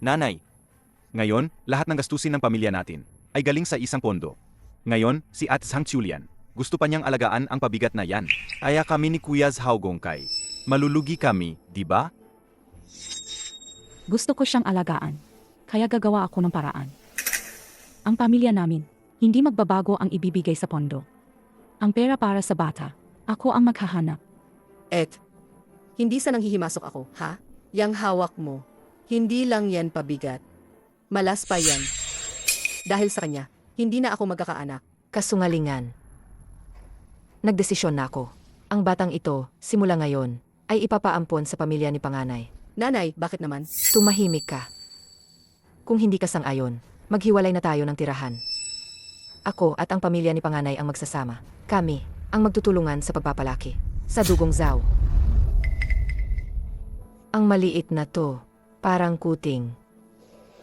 Nanay, ngayon, lahat ng gastusin ng pamilya natin ay galing sa isang pondo. Ngayon, si At Sang Chulian, gusto pa niyang alagaan ang pabigat na yan. Kaya kami ni Kuya Zhao Gongkai. Malulugi kami, di ba? Gusto ko siyang alagaan. Kaya gagawa ako ng paraan. Ang pamilya namin, hindi magbabago ang ibibigay sa pondo. Ang pera para sa bata, ako ang maghahanap. Hindi sa nanghihimasok ako, ha? Yang hawak mo, hindi lang yan pabigat. Malas pa yan. Dahil sa kanya, hindi na ako magkakaanak. Kasungalingan. Nagdesisyon na ako. Ang batang ito, simula ngayon, ay ipapaampon sa pamilya ni Panganay. Nanay, bakit naman? Tumahimik ka. Kung hindi ka sang-ayon, maghiwalay na tayo ng tirahan. Ako at ang pamilya ni Panganay ang magsasama. Kami ang magtutulungan sa pagpapalaki. Sa dugong Zhao. Ang maliit na to, parang kuting.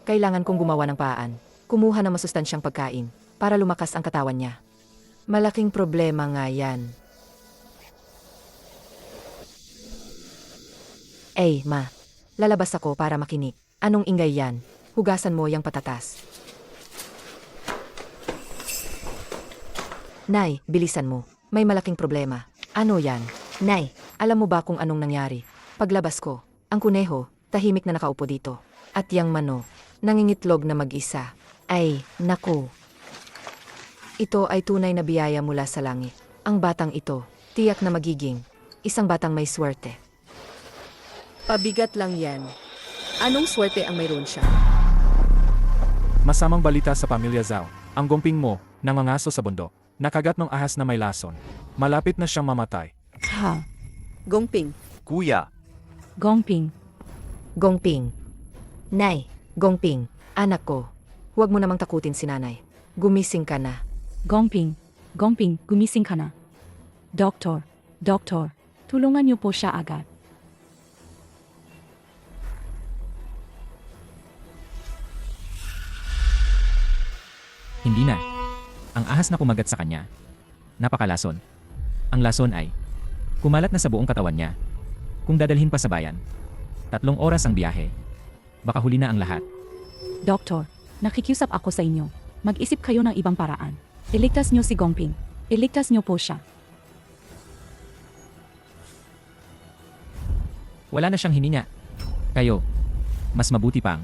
Kailangan kong gumawa ng paan. Kumuha ng masustansyang pagkain para lumakas ang katawan niya. Malaking problema nga yan. Ma, lalabas ako para makinig. Anong ingay yan? Hugasan mo yung patatas. Nay, bilisan mo. May malaking problema. Ano yan? Nay, alam mo ba kung anong nangyari? Paglabas ko, ang kuneho, tahimik na nakaupo dito. At yang mano, nangingitlog na mag-isa. Ay, naku. Ito ay tunay na biyaya mula sa langit. Ang batang ito, tiyak na magiging isang batang may swerte. Pabigat lang yan. Anong swerte ang mayroon siya? Masamang balita sa pamilya Zhao. Ang gumping mo, nangangaso sa bundok. Nakagat ng ahas na may lason. Malapit na siyang mamatay. Ha, Gongping, Kuya, Gongping, Gongping. Nay, Gongping, anak ko. Huwag mo namang takutin si nanay. Gumising ka na. Gongping, Gongping, gumising ka na. Doktor, tulungan niyo po siya agad. Hindi na. Ang ahas na kumagat sa kanya, napakalason. Ang lason ay kumalat na sa buong katawan niya. Kung dadalhin pa sa bayan, 3 oras ang biyahe. Baka huli na ang lahat. Doktor, nakikiusap ako sa inyo. Mag-isip kayo ng ibang paraan. Iligtas niyo si Gongping. Iligtas niyo po siya. Wala na siyang hininya. Kayo, mas mabuti pang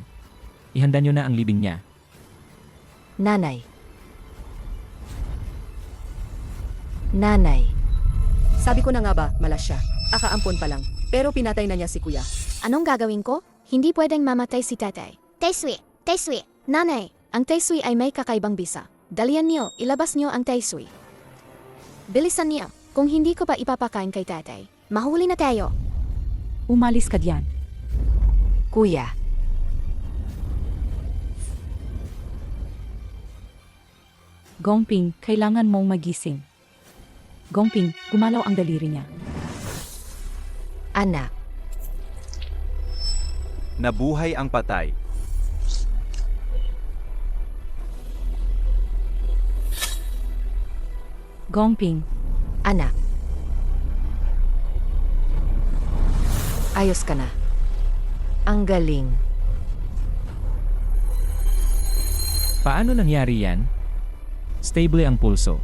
ihanda niyo na ang libing niya. Nanay, sabi ko na nga ba, malas siya. Akaampon pa lang. Pero pinatay na niya si kuya. Anong gagawin ko? Hindi pwedeng mamatay si tatay. Taisui, nanay, ang taisui ay may kakaibang bisa. Dalian niyo, ilabas niyo ang taisui. Bilisan niyo, kung hindi ko pa ipapakain kay tatay, mahuli na tayo. Umalis ka diyan. kuya. Gongping, kailangan mong magising. Gongping, gumalaw ang daliri niya. Anak, nabuhay ang patay. Gongping, anak. Ayos ka na. Ang galing. Paano nangyari yan? Stable ang pulso.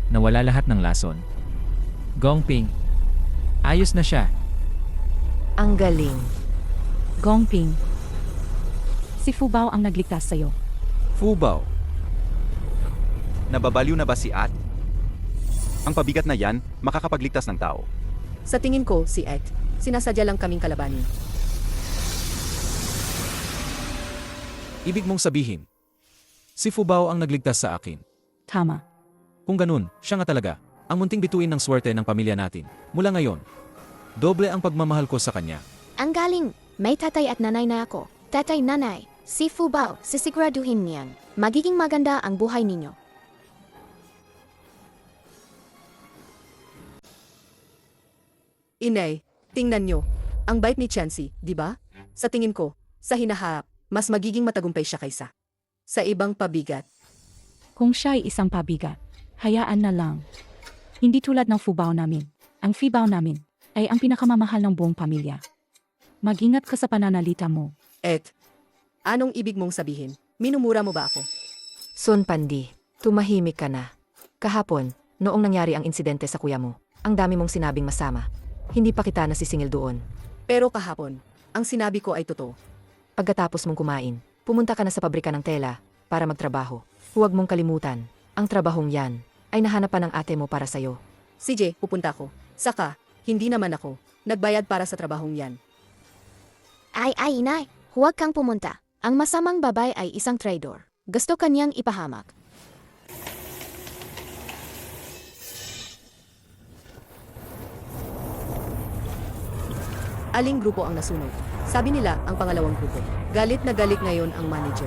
Nawala lahat ng lason. Gongping, ayos na siya. Ang galing. Gongping. Si Fubao ang nagligtas sa'yo. Fubao. Nababaliw na ba si At? Ang pabigat na yan, makakapagligtas ng tao. Sa tingin ko, si Ed, sinasadya lang kaming kalabanin. Ibig mong sabihin, si Fubao ang nagligtas sa akin. Tama. Kung ganun, siya nga talaga, ang munting bituin ng swerte ng pamilya natin. Mula ngayon, doble ang pagmamahal ko sa kanya. Ang galing, may tatay at nanay na ako. Tatay, nanay, si Fubao, sisiguraduhin niyan. Magiging maganda ang buhay ninyo. Inay, tingnan nyo. Ang bait ni Chansey, di ba? Sa tingin ko, sa hinaharap, mas magiging matagumpay siya kaysa sa ibang pabigat. Kung siya ay isang pabigat, hayaan na lang. Hindi tulad ng Fubao namin. Ang Fibao namin ay ang pinakamamahal ng buong pamilya. Mag-ingat ka sa pananalita mo. Ed, Anong ibig mong sabihin? Minumura mo ba ako? Son Pandi, tumahimik ka na. Kahapon, noong nangyari ang insidente sa kuya mo, ang dami mong sinabing masama. Hindi pa kita nasisingil doon. Pero kahapon, ang sinabi ko ay totoo. Pagkatapos mong kumain, pumunta ka na sa pabrika ng tela para magtrabaho. Huwag mong kalimutan, ang trabahong yan ay nahanapan ng ate mo para sa'yo. CJ, pupunta ko. Saka, hindi naman ako nagbayad para sa trabahong yan. Ay, inay, huwag kang pumunta. Ang masamang babae ay isang traidor. Gusto kanyang ipahamak. Aling grupo ang nasunod? Sabi nila, ang pangalawang grupo. Galit na galit ngayon ang manager.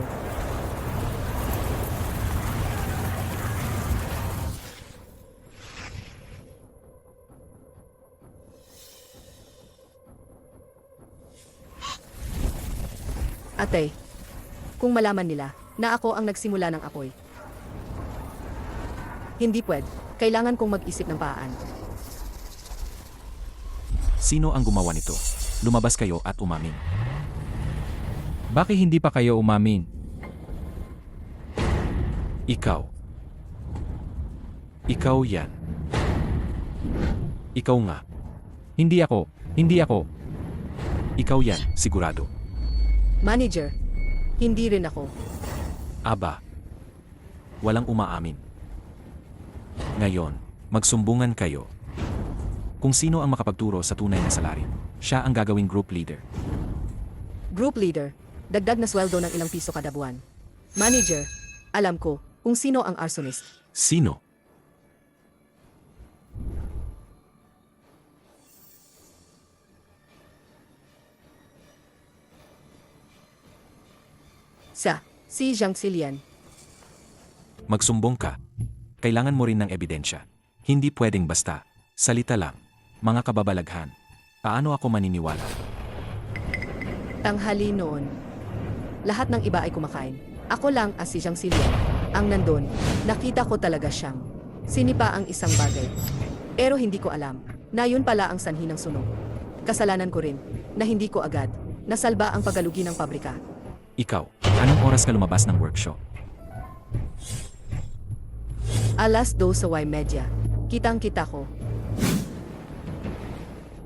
Ate, kung malaman nila na ako ang nagsimula ng apoy, hindi pwede. Kailangan kong mag-isip ng paraan. Sino ang gumawa nito? Lumabas kayo at umamin. Bakit hindi pa kayo umamin? Ikaw. Ikaw yan. Ikaw nga. Hindi ako. Hindi ako. Ikaw yan, sigurado. Manager, hindi rin ako. Aba. Walang umaamin. Ngayon, magsumbungan kayo. Kung sino ang makapagturo sa tunay na salarin, siya ang gagawing group leader. Group leader, dagdag na sweldo ng ilang piso kada buwan. Manager, alam ko kung sino ang arsonist. Sino? Si Jiang Xilian. Magsumbong ka. Kailangan mo rin ng ebidensya. Hindi pwedeng basta. Salita lang. Mga kababalaghan. Paano ako maniniwala? Tanghali noon. Lahat ng iba ay kumakain. Ako lang as si Jiang Xilian. Ang nandun, nakita ko talaga siyang sinipa ang isang bagay. Pero hindi ko alam na yun pala ang sanhi ng sunog. Kasalanan ko rin na hindi ko agad nasalba ang pagalugi ng pabrika. Ikaw, anong oras ka lumabas ng workshop? Alas 2:30. Kitang-kita ko.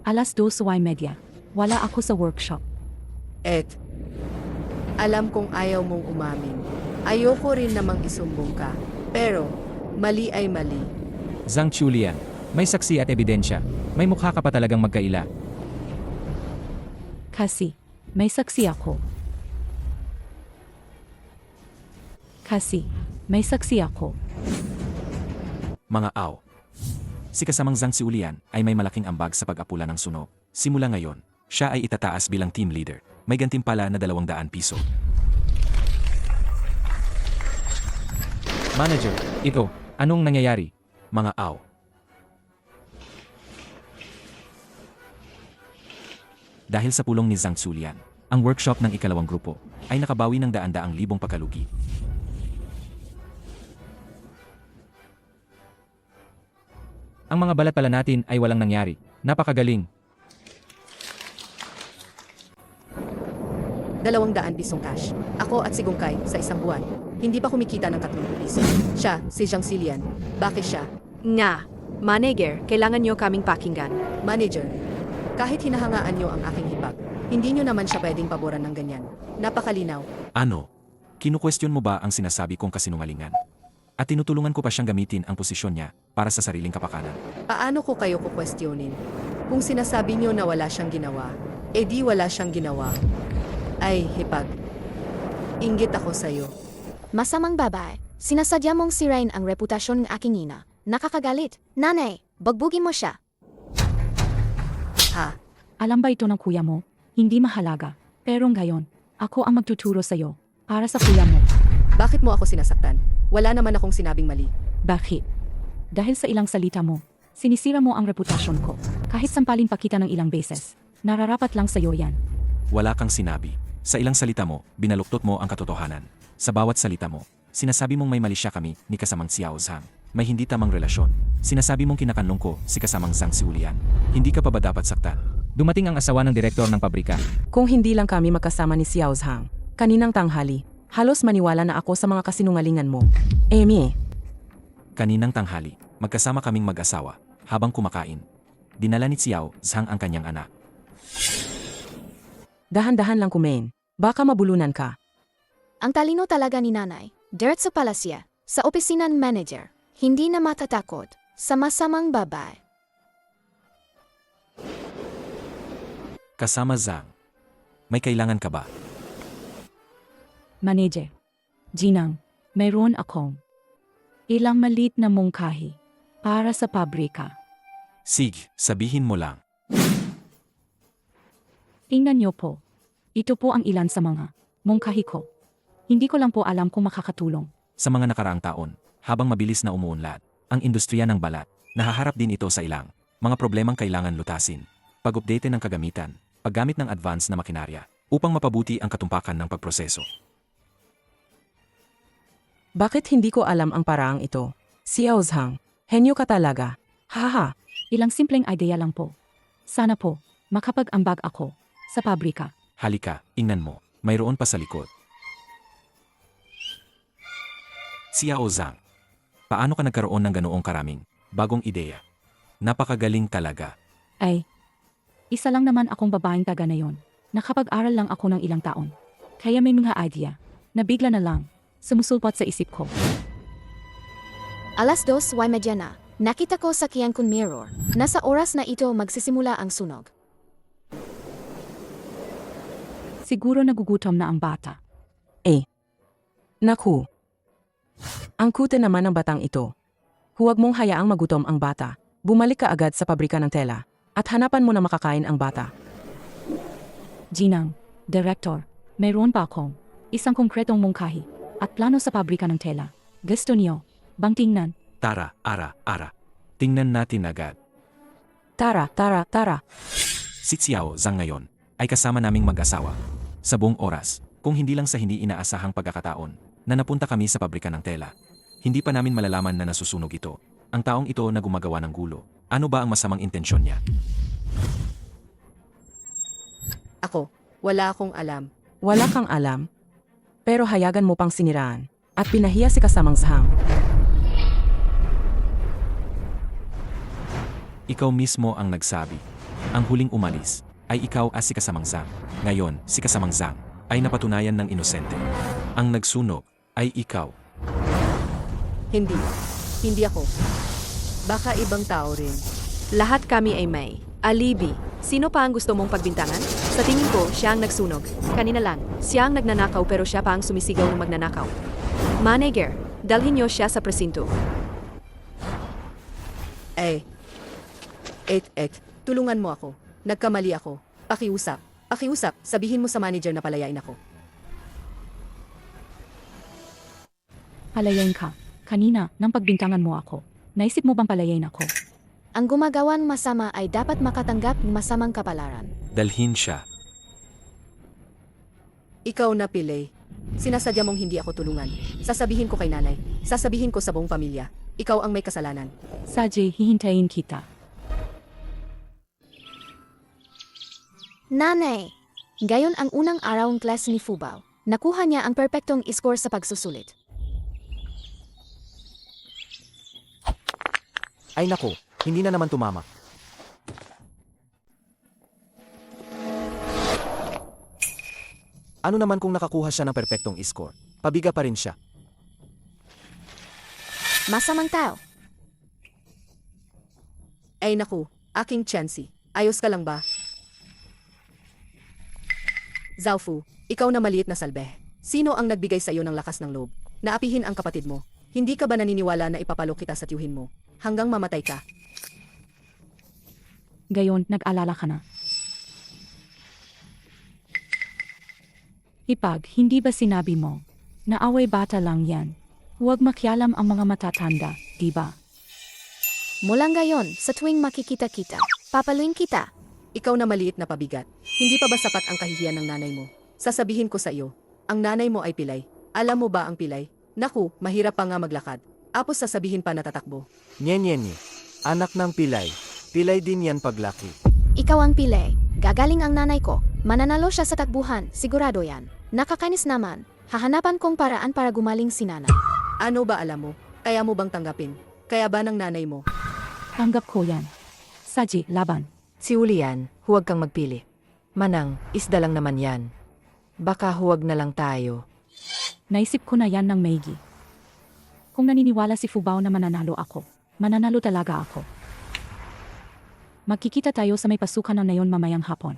Alas 2:30. Wala ako sa workshop. Alam kong ayaw mong umamin. Ayoko rin namang isumbong ka. Pero, mali ay mali. Zhang Chulian, may saksi at ebidensya. May mukha ka pa talagang magkaila. Kasi, may saksi ako. Mga aw. Si kasamang Zhang Xiulian ay may malaking ambag sa pag-apula ng sunog. Simula ngayon, siya ay itataas bilang team leader. May gantimpala na 200 piso. Manager, ito, anong nangyayari? Mga aw. Dahil sa pulong ni Zhang Xiulian, ang workshop ng ikalawang grupo ay nakabawi ng daan-daang libong pagkalugi. Ang mga balat pala natin ay walang nangyari. Napakagaling. 200 pisong cash. Ako at si Gongkai sa isang buwan. Hindi pa kumikita ng 3 piso. Siya, si Jiang Xilian. Bakit siya? Nga, manager, kailangan nyo kaming pakinggan. Manager, kahit hinahangaan niyo ang aking hipag, hindi niyo naman siya pwedeng paboran ng ganyan. Napakalinaw. Ano? Kinukwestiyon mo ba ang sinasabi kong kasinungalingan? At tinutulungan ko pa siyang gamitin ang posisyon niya para sa sariling kapakanan. Paano ko kayo kukwestiyonin? Kung sinasabi niyo na wala siyang ginawa, di wala siyang ginawa. Ay, hipag. Inggit ako sa'yo. Masamang babae, sinasadya mong sirain ang reputasyon ng aking ina. Nakakagalit. Nanay, bagbugin mo siya. Ha? Alam ba ito ng kuya mo? Hindi mahalaga. Pero ngayon, ako ang magtuturo sa'yo. Para sa kuya mo. Bakit mo ako sinasaktan? Wala naman akong sinabing mali. Bakit? Dahil sa ilang salita mo, sinisira mo ang reputasyon ko. Kahit sampalin pa kita ng ilang beses. Nararapat lang sa'yo yan. Wala kang sinabi. Sa ilang salita mo, binaluktot mo ang katotohanan. Sa bawat salita mo, sinasabi mong may mali siya kami ni kasamang Xiao Zhang. May hindi tamang relasyon. Sinasabi mong kinakanlong ko si kasamang Zhang Xiulian. Hindi ka pa ba dapat saktan? Dumating ang asawa ng direktor ng pabrika. Kung hindi lang kami magkasama ni Xiao Zhang, Kaninang tanghali, halos maniwala na ako sa mga kasinungalingan mo. Amy, Kaninang tanghali, magkasama kaming mag-asawa, habang kumakain. Dinala ni Xiao Zhang ang kanyang anak. dahan-dahan lang kumain. Baka mabulunan ka. Ang talino talaga ni nanay. Dirt sa palasya, sa opisina ng manager. Hindi na matatakot sa masamang babae. Kasama Zhang. May kailangan ka ba? Manager. Ginang, mayroon akong ilang malit na mungkahi para sa pabrika. Sige, sabihin mo lang. Tingnan niyo po. Ito po ang ilan sa mga mungkahi ko. Hindi ko lang po alam kung makakatulong. Sa mga nakaraang taon, habang mabilis na umuunlad, ang industriya ng balat, nahaharap din ito sa ilang mga problemang kailangan lutasin. Pag-update ng kagamitan, paggamit ng advanced na makinarya, upang mapabuti ang katumpakan ng pagproseso. Bakit hindi ko alam ang paraang ito? Xiao Zhang, henyo ka talaga. Haha, Ilang simpleng idea lang po. Sana po, makapag-ambag ako sa pabrika. Halika, ingnan mo, mayroon pa sa likod. Xiao Zhang, paano ka nagkaroon ng ganoong karaming bagong ideya? Napakagaling talaga. Ay, isa lang naman akong babaeng taga na yon. Nakapag-aral lang ako ng ilang taon. Kaya may mga idea na bigla na lang sumusulpot sa isip ko. Alas 2:30 na. Nakita ko sa Kiankun Mirror. Nasa oras na ito magsisimula ang sunog. Siguro nagugutom na ang bata. naku. Ang kuta naman ng batang ito. Huwag mong hayaang magutom ang bata. Bumalik ka agad sa pabrika ng tela at hanapan mo na makakain ang bata. Ginang, Director, mayroon pa akong isang konkretong mungkahi at plano sa pabrika ng tela. Gusto niyo bang tingnan? Tara, ara. Tingnan natin agad. Tara. Si Xiao Zhang ngayon ay kasama naming mag-asawa. Sa buong oras, kung hindi lang sa hindi inaasahang pagkakataon na napunta kami sa pabrika ng tela. Hindi pa namin malalaman na nasusunog ito. Ang taong ito na gumagawa ng gulo. Ano ba ang masamang intensyon niya? Ako, wala akong alam. Wala kang alam. Pero hayagan mo pang siniraan at pinahiya si kasamang Zhang. Ikaw mismo ang nagsabi. Ang huling umalis ay ikaw si kasamang Zhang. Ngayon, si kasamang Zhang ay napatunayan ng inosente. Ang nagsunog ay ikaw. Hindi ako. Baka ibang tao rin. Lahat kami ay may alibi. Sino pa ang gusto mong pagbintangan? Sa tingin ko, siya ang nagsunog. Kanina lang, siya ang nagnanakaw pero siya pa ang sumisigaw ng magnanakaw. Manager, dalhin niyo siya sa presinto. Tulungan mo ako. Nagkamali ako. Pakiusap, sabihin mo sa manager na palayain ako. Palayain ka. Kanina, nang pagbintangan mo ako. Naisip mo bang palayain ako? Ang gumagawang masama ay dapat makatanggap ng masamang kapalaran. Dalhin siya. Ikaw na, Pilay. Sinasadya mong hindi ako tulungan. Sasabihin ko kay nanay. Sasabihin ko sa buong pamilya. Ikaw ang may kasalanan. Sajay, hihintayin kita. Nanay! Gayon ang unang araw ng klase ni Fubao. Nakuha niya ang perpektong score sa pagsusulit. Ay nako, hindi na naman tumama. Ano naman kung nakakuha siya ng perpektong score? Pabiga pa rin siya. Masamang tao. Ay naku, aking Chancy. Ayos ka lang ba? Zhaofu, ikaw na maliit na salbe. Sino ang nagbigay sa iyo ng lakas ng loob? Naapihin ang kapatid mo. Hindi ka ba naniniwala na ipapalo kita sa tiyuhin mo? Hanggang mamatay ka. Gayon, nag-alala ka na. Ipag, hindi ba sinabi mo na away bata lang yan? Huwag makialam ang mga matatanda, di ba? Mula ngayon, sa tuwing makikita-kita, papaluin kita. Ikaw na maliit na pabigat. Hindi pa ba sapat ang kahihiyan ng nanay mo? Sasabihin ko sa iyo, ang nanay mo ay pilay. Alam mo ba ang pilay? Naku, mahirap pa nga maglakad. Apos sasabihin pa natatakbo. Nye. Anak ng pilay. Pilay din yan paglaki. Ikaw ang pile. Gagaling ang nanay ko. Mananalo siya sa takbuhan, sigurado yan. Nakakainis naman. Hahanapan kong paraan para gumaling si Nana. Ano ba alam mo? Kaya mo bang tanggapin? Kaya ba ng nanay mo? Tanggap ko yan. Saji, laban. Si Julian, huwag kang magpili. Manang, isda lang naman yan. Baka huwag na lang tayo. Naisip ko na yan ng maigi. Kung naniniwala si Fubao na mananalo ako, mananalo talaga ako. Magkikita tayo sa may pasukan na ngayon mamayang hapon.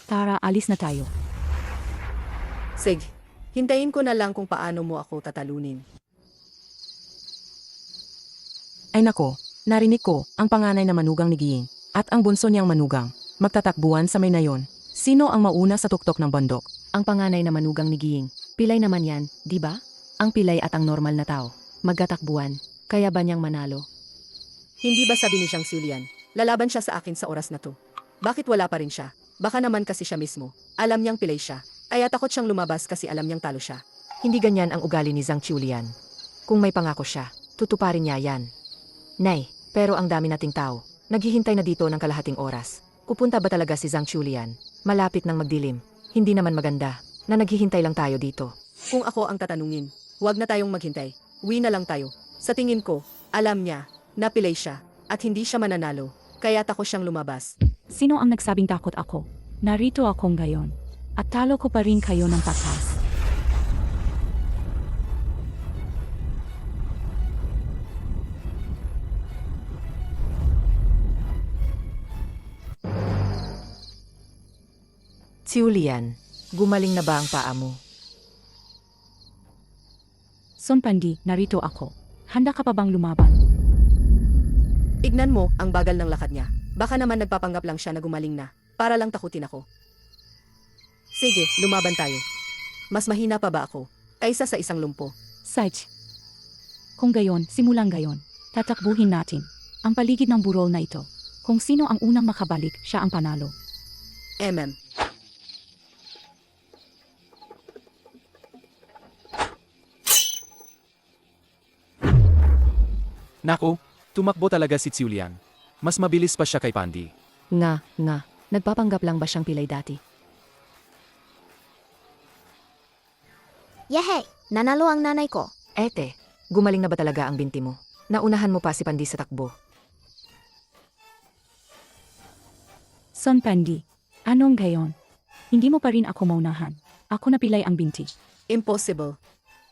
Tara, alis na tayo. Sige, hintayin ko na lang kung paano mo ako tatalunin. Ay nako, narinig ko ang panganay na manugang ni Giying at ang bunso niyang manugang. Magtatakbuhan sa may nayon. Sino ang mauna sa tuktok ng bundok? Ang panganay na manugang ni Giying. Pilay naman yan, di ba? Ang pilay at ang normal na tao. Magkatakbuhan. Kaya ba niyang manalo? Hindi ba sabi ni Zhang Xulian, lalaban siya sa akin sa oras na to? Bakit wala pa rin siya? Baka naman kasi siya mismo. Alam niyang pilay siya. Ay takot siyang lumabas kasi alam niyang talo siya. Hindi ganyan ang ugali ni Zhang Xulian. Kung may pangako siya, tutuparin niya yan. Nay, pero ang dami nating tao. Naghihintay na dito ng kalahating oras. Pupunta ba talaga si Zhang Xulian? Malapit nang magdilim. Hindi naman maganda na naghihintay lang tayo dito. Kung ako ang tatanungin, huwag na tayong maghintay. Uwi na lang tayo. Sa tingin ko, alam niya, napilay siya, at hindi siya mananalo. Kaya takot siyang lumabas. Sino ang nagsabing takot ako? Narito ako ngayon. At talo ko pa rin kayo ng patas. Si Julian, gumaling na ba ang paa mo? Son Pandi, narito ako. Handa ka pa bang lumaban? Ignan mo ang bagal ng lakad niya. Baka naman nagpapanggap lang siya na gumaling na, para lang takutin ako. Sige, lumaban tayo. Mas mahina pa ba ako, kaysa sa isang lumpo? Saj. Kung gayon, simulang gayon. Tatakbuhin natin ang paligid ng burol na ito. Kung sino ang unang makabalik, siya ang panalo. Nako, tumakbo talaga si Julian. Mas mabilis pa siya kay Pandi. Nga, nagpapanggap lang ba siyang pilay dati? Yehey! Nanalo ang nanay ko. Ete, gumaling na ba talaga ang binti mo? Naunahan mo pa si Pandi sa takbo. Son Pandi, anong gayon? Hindi mo pa rin ako maunahan. Ako napilay ang binti. Impossible.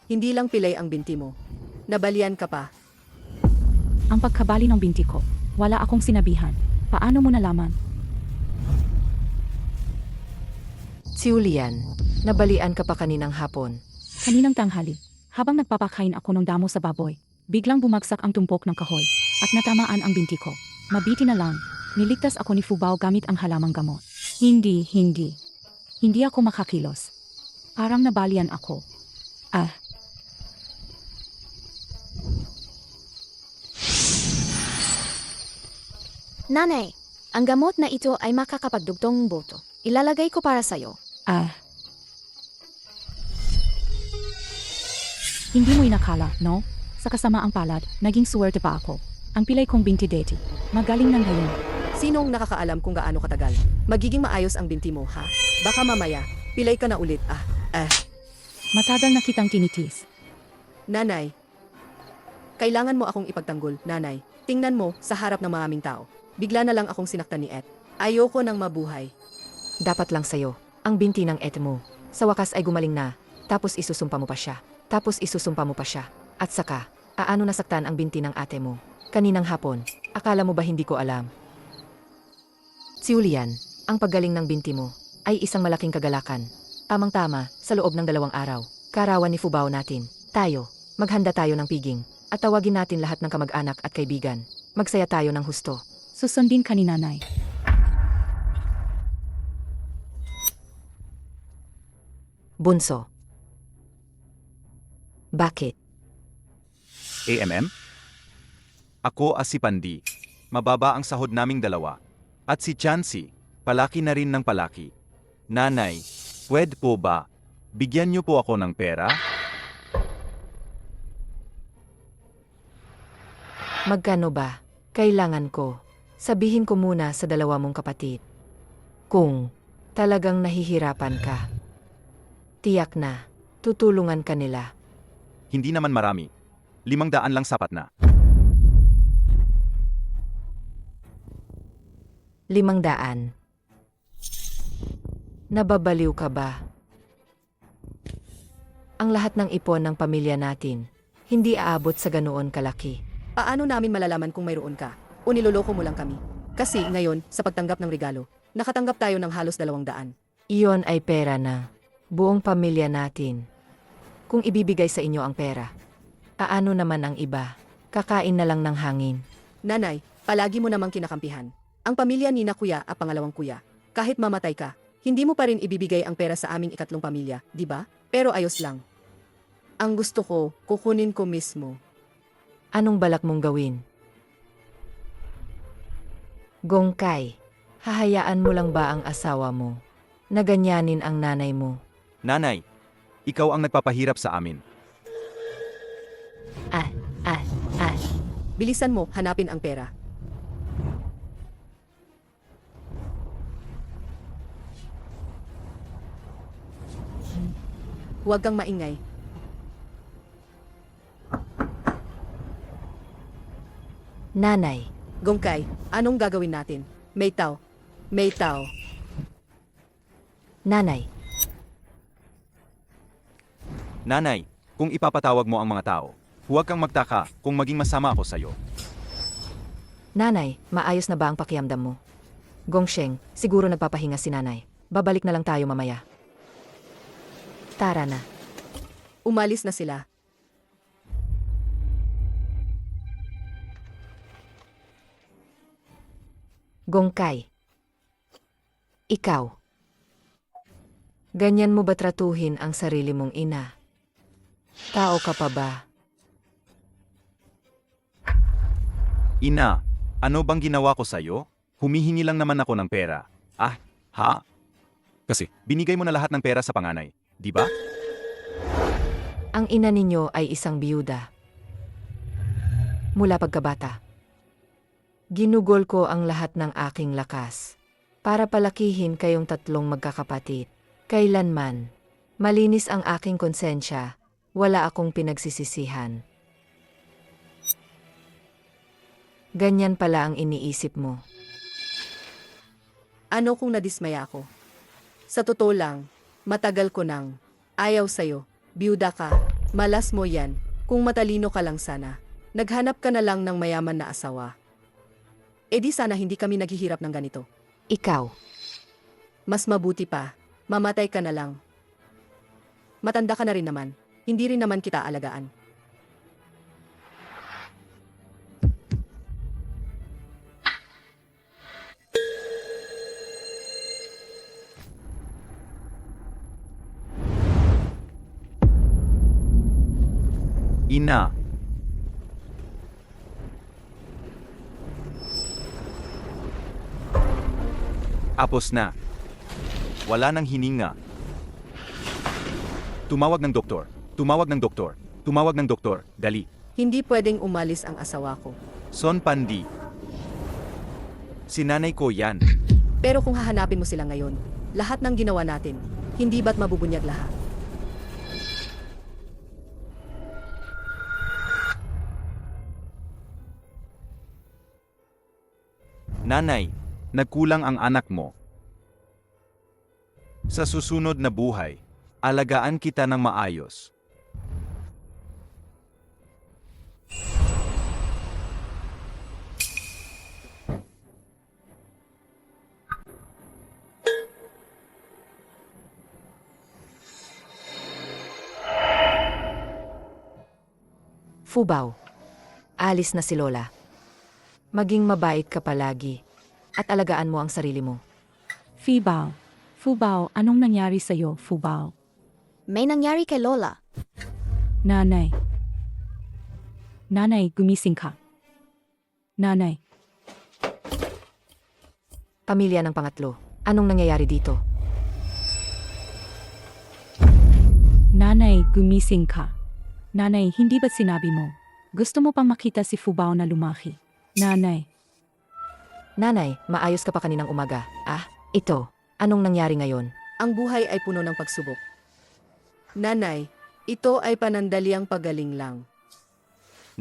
Hindi lang pilay ang binti mo. Nabalian ka pa. Ang pagkabali ng binti ko, wala akong sinabihan. Paano mo nalaman? Si Julian, nabalian ka pa kaninang hapon. Kaninang tanghali, habang nagpapakain ako ng damo sa baboy, biglang bumagsak ang tumpok ng kahoy at natamaan ang binti ko. Mabiti na lang, niligtas ako ni Fubao gamit ang halamang gamot. Hindi. Hindi ako makakilos. Parang nabalian ako. Nanay, ang gamot na ito ay makakapagdugtong ng boto. Ilalagay ko para sa'yo. Hindi mo inakala, no? Sa kasamaang palad, naging suwerte pa ako. Ang pilay kong binti Deti. Magaling ng gayon. Sinong nakakaalam kung gaano katagal? Magiging maayos ang binti mo, ha? Baka mamaya, pilay ka na ulit, Matagal na kitang tinitis. Nanay. Kailangan mo akong ipagtanggol, nanay. Tingnan mo, sa harap ng maraming tao. Bigla na lang akong sinaktan ni Ed. Ayoko nang mabuhay. Dapat lang sa'yo, ang binti ng ete mo. Sa wakas ay gumaling na, tapos isusumpa mo pa siya. At saka, aano nasaktan ang binti ng ate mo. Kaninang hapon, akala mo ba hindi ko alam? Si Julian, ang paggaling ng binti mo, ay isang malaking kagalakan. Tamang-tama, sa loob ng 2 araw, karawan ni Fubao natin. Tayo, maghanda tayo ng piging, at tawagin natin lahat ng kamag-anak at kaibigan. Magsaya tayo ng husto. Susundin ka ni nanay. Bunso. Bakit? AMM? Ako si Pandi. Mababa ang sahod naming dalawa. At si Chansey, palaki na rin ng palaki. Nanay, pwede po ba? Bigyan niyo po ako ng pera? Magkano ba? Kailangan ko. Sabihin ko muna sa 2 mong kapatid. Kung Talagang nahihirapan ka. Tiyak na, tutulungan ka nila. Hindi naman marami. 500 lang sapat na. 500. Nababaliw ka ba? Ang lahat ng ipon ng pamilya natin, hindi aabot sa ganoon kalaki. Paano namin malalaman kung mayroon ka? O niloloko mo lang kami? Kasi ngayon, sa pagtanggap ng regalo, nakatanggap tayo ng halos 200. Iyon ay pera na buong pamilya natin. Kung ibibigay sa inyo ang pera, paano naman ang iba? Kakain na lang ng hangin. Nanay, palagi mo namang kinakampihan. Ang pamilya ni na kuya at pangalawang kuya. Kahit mamatay ka, hindi mo pa rin ibibigay ang pera sa aming ikatlong pamilya, di ba? Pero ayos lang. Ang gusto ko, kukunin ko mismo. Anong balak mong gawin? Gongkay, hahayaan mo lang ba ang asawa mo na ganyanin ang nanay mo? Nanay, ikaw ang nagpapahirap sa amin. Bilisan mo, hanapin ang pera. Huwag kang maingay. Nanay, Gongkay, anong gagawin natin? May tao. May tao. nanay, Nanay, kung ipapatawag mo ang mga tao, huwag kang magtaka kung maging masama ako sa'yo. nanay, maayos na ba ang pakiamdam mo? Gongsheng, siguro nagpapahinga si nanay. Babalik na lang tayo mamaya. Tara na. Umalis na sila. Gongkay. Ikaw. Ganyan mo ba tratuhin ang sarili mong ina? Tao ka pa ba? Ina, ano bang ginawa ko sa'yo? Humihingi lang naman ako ng pera. Ah, ha? Kasi, binigay mo na lahat ng pera sa panganay, di ba? Ang ina ninyo ay isang biyuda. Mula pagkabata. Ginugol ko ang lahat ng aking lakas para palakihin kayong tatlong magkakapatid. Kailanman, malinis ang aking konsensya, wala akong pinagsisisihan. Ganyan pala ang iniisip mo. Ano kung nadismaya ako? Sa totoo lang, matagal ko nang ayaw sa'yo. Biyuda ka, malas mo yan. Kung matalino ka lang sana, naghanap ka na lang ng mayaman na asawa. E di sana hindi kami naghihirap ng ganito. Ikaw, Mas mabuti pa, mamatay ka na lang. Matanda ka na rin naman, hindi rin naman kita alagaan. Ina, apos na. Wala nang hininga. Tumawag ng doktor. Tumawag ng doktor. Tumawag ng doktor. Dali. Hindi pwedeng umalis ang asawa ko. Son Pandi. Sinanay ko yan. Pero kung hahanapin mo sila ngayon, lahat ng ginawa natin, hindi ba't mabubunyag lahat? Nanay, nagkulang ang anak mo. Sa susunod na buhay, alagaan kita ng maayos. Fubao. Alis na si Lola. Maging mabait ka palagi at alagaan mo ang sarili mo. Fubao. Fubao, anong nangyari sa'yo, Fubao? May nangyari kay Lola. Nanay. Nanay, gumising ka. Nanay. Pamilya ng pangatlo. Anong nangyayari dito? Nanay, gumising ka. Nanay, hindi ba't sinabi mo? Gusto mo pang makita si Fubao na lumaki? Nanay. Nanay, maayos ka pa kaninang umaga. Ah, ito. Anong nangyari ngayon? Ang buhay ay puno ng pagsubok. Nanay, ito ay panandaliang pagaling lang.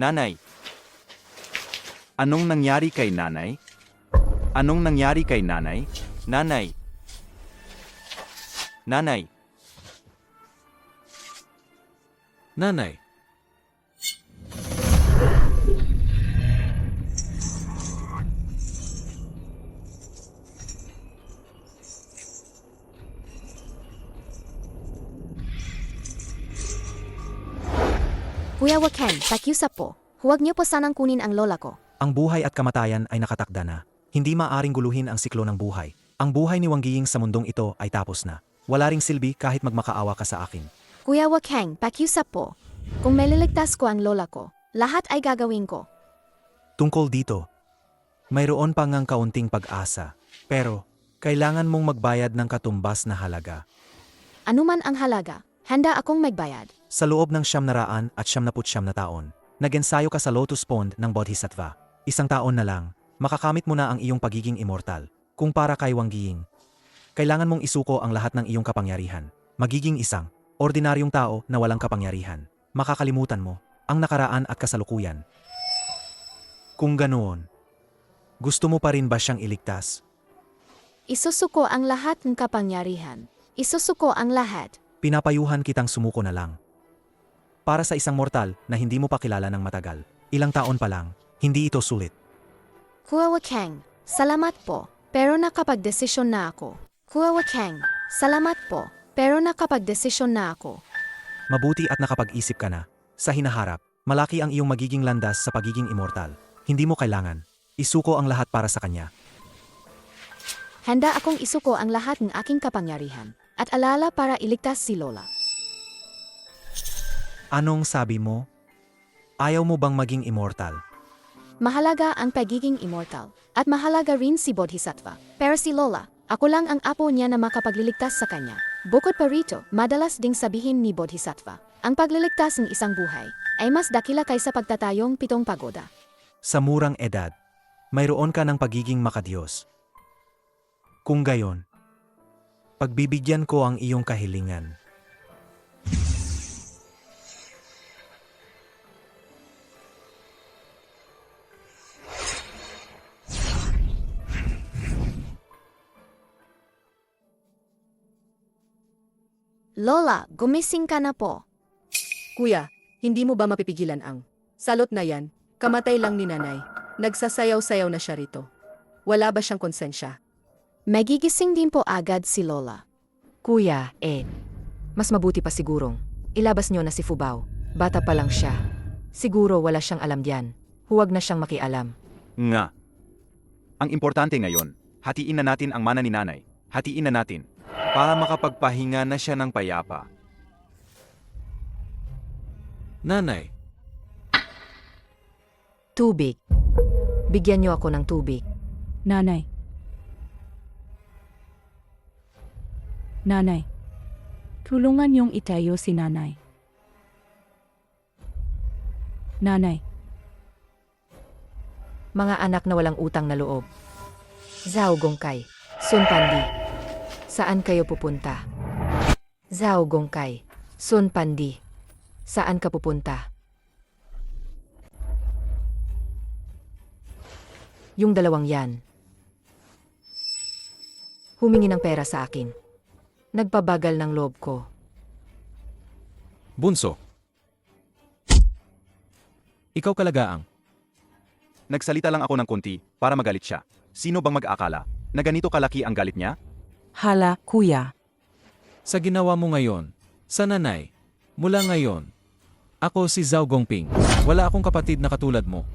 Nanay. Anong nangyari kay nanay? Anong nangyari kay nanay? Nanay. Nanay. Nanay. Kuya Waken, pakiusap po. Huwag niyo po sanang kunin ang lola ko. Ang buhay at kamatayan ay nakatakda na. Hindi maaring guluhin ang siklo ng buhay. Ang buhay ni Wang Yiying sa mundong ito ay tapos na. Wala ring silbi kahit magmakaawa ka sa akin. Kuya Waken, pakiusap po. Kung maliligtas ko ang lola ko, lahat ay gagawin ko. Tungkol dito, mayroon pa ngang kaunting pag-asa. Pero, kailangan mong magbayad ng katumbas na halaga. Anuman ang halaga, handa akong magbayad. Sa loob ng 900 at 79 na taon, nag-ensayo ka sa Lotus Pond ng Bodhisattva. 1 taon na lang, makakamit mo na ang iyong pagiging immortal. Kung para kay Wang Yiying, kailangan mong isuko ang lahat ng iyong kapangyarihan. Magiging isang ordinaryong tao na walang kapangyarihan. Makakalimutan mo ang nakaraan at kasalukuyan. Kung ganoon, gusto mo pa rin ba siyang iligtas? Isusuko ang lahat ng kapangyarihan. Isusuko ang lahat. Pinapayuhan kitang sumuko na lang. Para sa isang mortal na hindi mo pa kilala ng matagal, ilang taon pa lang, hindi ito sulit. Kuya Waken, salamat po, pero nakapagdesisyon na ako. Kuya Waken, salamat po, pero nakapagdesisyon na ako. Mabuti at nakapag-isip ka na. Sa hinaharap, malaki ang iyong magiging landas sa pagiging immortal. Hindi mo kailangan. Isuko ang lahat para sa kanya. Handa akong isuko ang lahat ng aking kapangyarihan at alala para iligtas si Lola. Anong sabi mo? Ayaw mo bang maging immortal? Mahalaga ang pagiging immortal at mahalaga rin si Bodhisattva. Pero si Lola, ako lang ang apo niya na makapagliligtas sa kanya. Bukod pa rito, madalas ding sabihin ni Bodhisattva, ang pagliligtas ng isang buhay ay mas dakila kaysa pagtatayong 7 pagoda. Sa murang edad, mayroon ka ng pagiging makadiyos. Kung gayon, pagbibigyan ko ang iyong kahilingan. Lola, gumising ka na po. Kuya, hindi mo ba mapipigilan ang salot na yan? Kamatay lang ni nanay. Nagsasayaw-sayaw na siya rito. Wala ba siyang konsensya? Magigising din po agad si Lola. Kuya, mas mabuti pa sigurong ilabas niyo na si Fubao. Bata pa lang siya. Siguro wala siyang alam diyan. Huwag na siyang makialam. Nga. Ang importante ngayon, hatiin na natin ang mana ni nanay. Hatiin na natin. Para makapagpahinga na siya ng payapa. Nanay. Tubig. Bigyan niyo ako ng tubig. Nanay. Nanay. Tulungan niyong itayo si nanay. Nanay. Mga anak na walang utang na loob. Zhao Gongkai, Sun Pandi. Saan kayo pupunta? Zhao Gongkai, Sun Pandi. Saan ka pupunta? Yung dalawang yan. Humingi ng pera sa akin. Nagpabagal ng loob ko. Bunso. Ikaw kalagaang. Nagsalita lang ako ng konti para magalit siya. Sino bang mag-aakala na ganito kalaki ang galit niya? Hala, kuya. Sa ginawa mo ngayon, sa nanay, mula ngayon, ako si Zhao Gongping. Wala akong kapatid na katulad mo.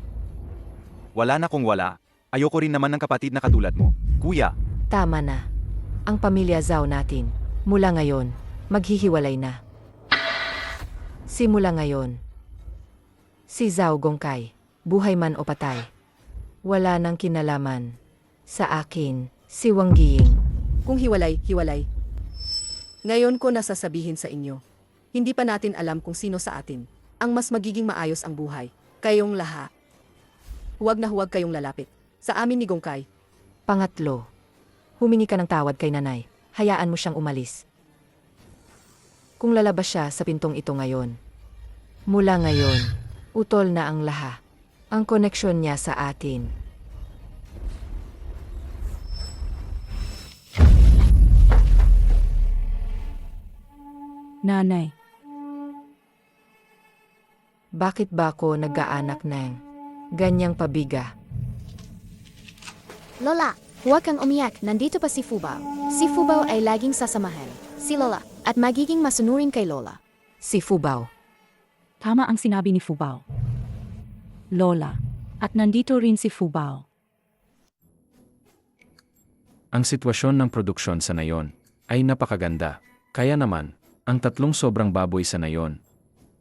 Wala na kung wala. Ayoko rin naman ng kapatid na katulad mo. Kuya, Tama na. Ang pamilya Zhao natin, mula ngayon, maghihiwalay na. Simula ngayon, si Zhao Gongkai, buhay man o patay, wala nang kinalaman sa akin, si Wang Yiying. Kung hiwalay, hiwalay. Ngayon ko nasasabihin sa inyo, hindi pa natin alam kung sino sa atin ang mas magiging maayos ang buhay. Kayong lahat. Huwag na huwag kayong lalapit sa amin ni Gongkai. Pangatlo, humingi ka ng tawad kay nanay. hayaan mo siyang umalis. Kung lalabas siya sa pintong ito ngayon, mula ngayon, utol na ang laha. Ang koneksyon niya sa atin. Nanay, Bakit ba ako nag-aanak ng ganyang pabiga? Lola, huwag kang umiyak, nandito pa si Fubao. Si Fubao ay laging sasamahan. Si Lola, at magiging masunurin kay Lola. Si Fubao. tama ang sinabi ni Fubao. Lola, at nandito rin si Fubao. Ang sitwasyon ng produksyon sa nayon ay napakaganda. Kaya naman, ang 3 sobrang baboy sa nayon.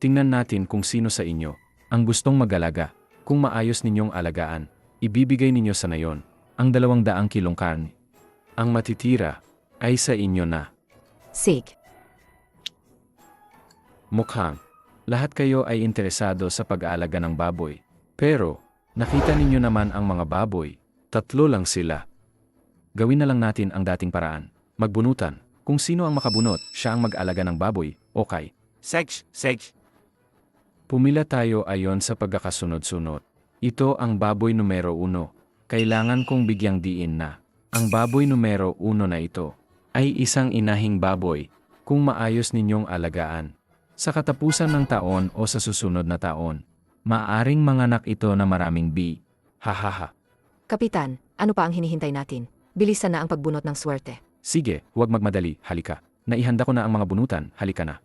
Tingnan natin kung sino sa inyo ang gustong mag-alaga. Kung maayos ninyong alagaan, ibibigay ninyo sa nayon ang 200 kilong karne. Ang matitira ay sa inyo na. Sig. Mukhang lahat kayo ay interesado sa pag-aalaga ng baboy. Pero nakita ninyo naman ang mga baboy, 3 lang sila. Gawin na lang natin ang dating paraan. Magbunutan. Kung sino ang makabunot, siya ang mag-alaga ng baboy. Okay. Seg. Pumila tayo ayon sa pagkakasunod-sunod. Ito ang baboy numero 1. Kailangan kong bigyang diin na ang baboy numero 1 na ito ay isang inahing baboy kung maayos ninyong alagaan. Sa katapusan ng taon o sa susunod na taon, maaring manganak ito na maraming bi. Hahaha. Kapitan, ano pa ang hinihintay natin? Bilisan na ang pagbunot ng swerte. Sige, huwag magmadali, halika. Naihanda ko na ang mga bunutan, halika na.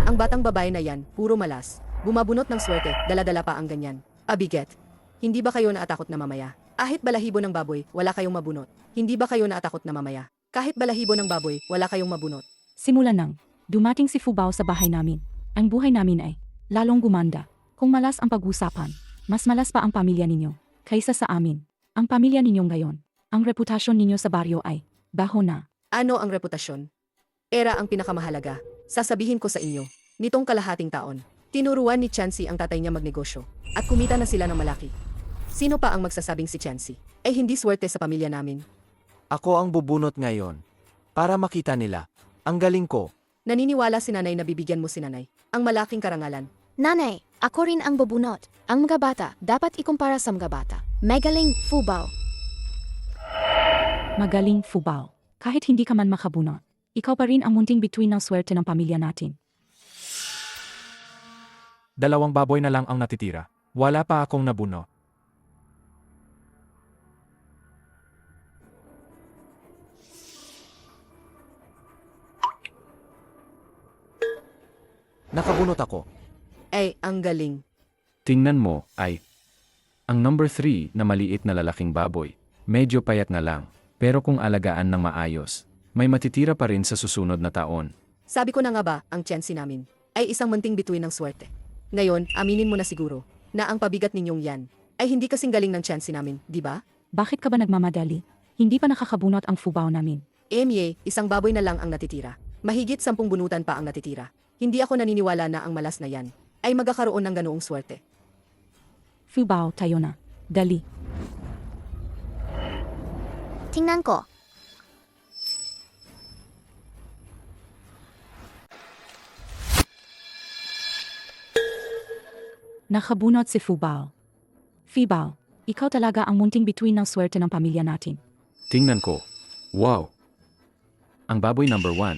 Ang batang babae na yan, puro malas. Bumabunot ng swerte, dala-dala pa ang ganyan. Abiget, hindi ba kayo naatakot na mamaya? Kahit balahibo ng baboy, wala kayong mabunot. Hindi ba kayo naatakot na mamaya? Kahit balahibo ng baboy, wala kayong mabunot. Simula nang dumating si Fubao sa bahay namin, ang buhay namin ay lalong gumanda. Kung malas ang pag-usapan, mas malas pa ang pamilya ninyo kaysa sa amin. Ang pamilya ninyong gayon, ang reputasyon ninyo sa baryo ay baho na. Ano ang reputasyon? Era ang pinakamahalaga. Sasabihin ko sa inyo, nitong kalahating taon, tinuruan ni Chansey ang tatay niya magnegosyo at kumita na sila ng malaki. Sino pa ang magsasabing si Chansey? Eh hindi swerte sa pamilya namin. Ako ang bubunot ngayon. Para makita nila. Ang galing ko. Naniniwala si nanay na bibigyan mo si nanay. Ang malaking karangalan. Nanay, ako rin ang bubunot. Ang mga bata, dapat ikumpara sa mga bata. Magaling, Fubao. Magaling Fubao. Kahit hindi ka man makabunot, ikaw pa rin ang munting bituin ng swerte ng pamilya natin. 2 baboy na lang ang natitira. Wala pa akong nabuno. Nakabunot ako. Ay, ang galing. Tingnan mo, ay. Ang number 3 na maliit na lalaking baboy, medyo payat na lang. Pero kung alagaan ng maayos, may matitira pa rin sa susunod na taon. Sabi ko na nga ba, ang Chansey namin ay isang munting bituin ng swerte. Ngayon, aminin mo na siguro na ang pabigat ninyong yan ay hindi kasing galing ng Chansey namin, di ba? Bakit ka ba nagmamadali? Hindi pa nakakabunot ang Fubao namin. Isang baboy na lang ang natitira. Mahigit 10 bunutan pa ang natitira. Hindi ako naniniwala na ang malas na yan ay magkakaroon ng ganoong swerte. Fubao, tayo na. Dali. Tingnan ko. Nakabunot si Fubao. Fubao, ikaw talaga ang munting bituin ng swerte ng pamilya natin. Tingnan ko. Wow! Ang baboy number 1.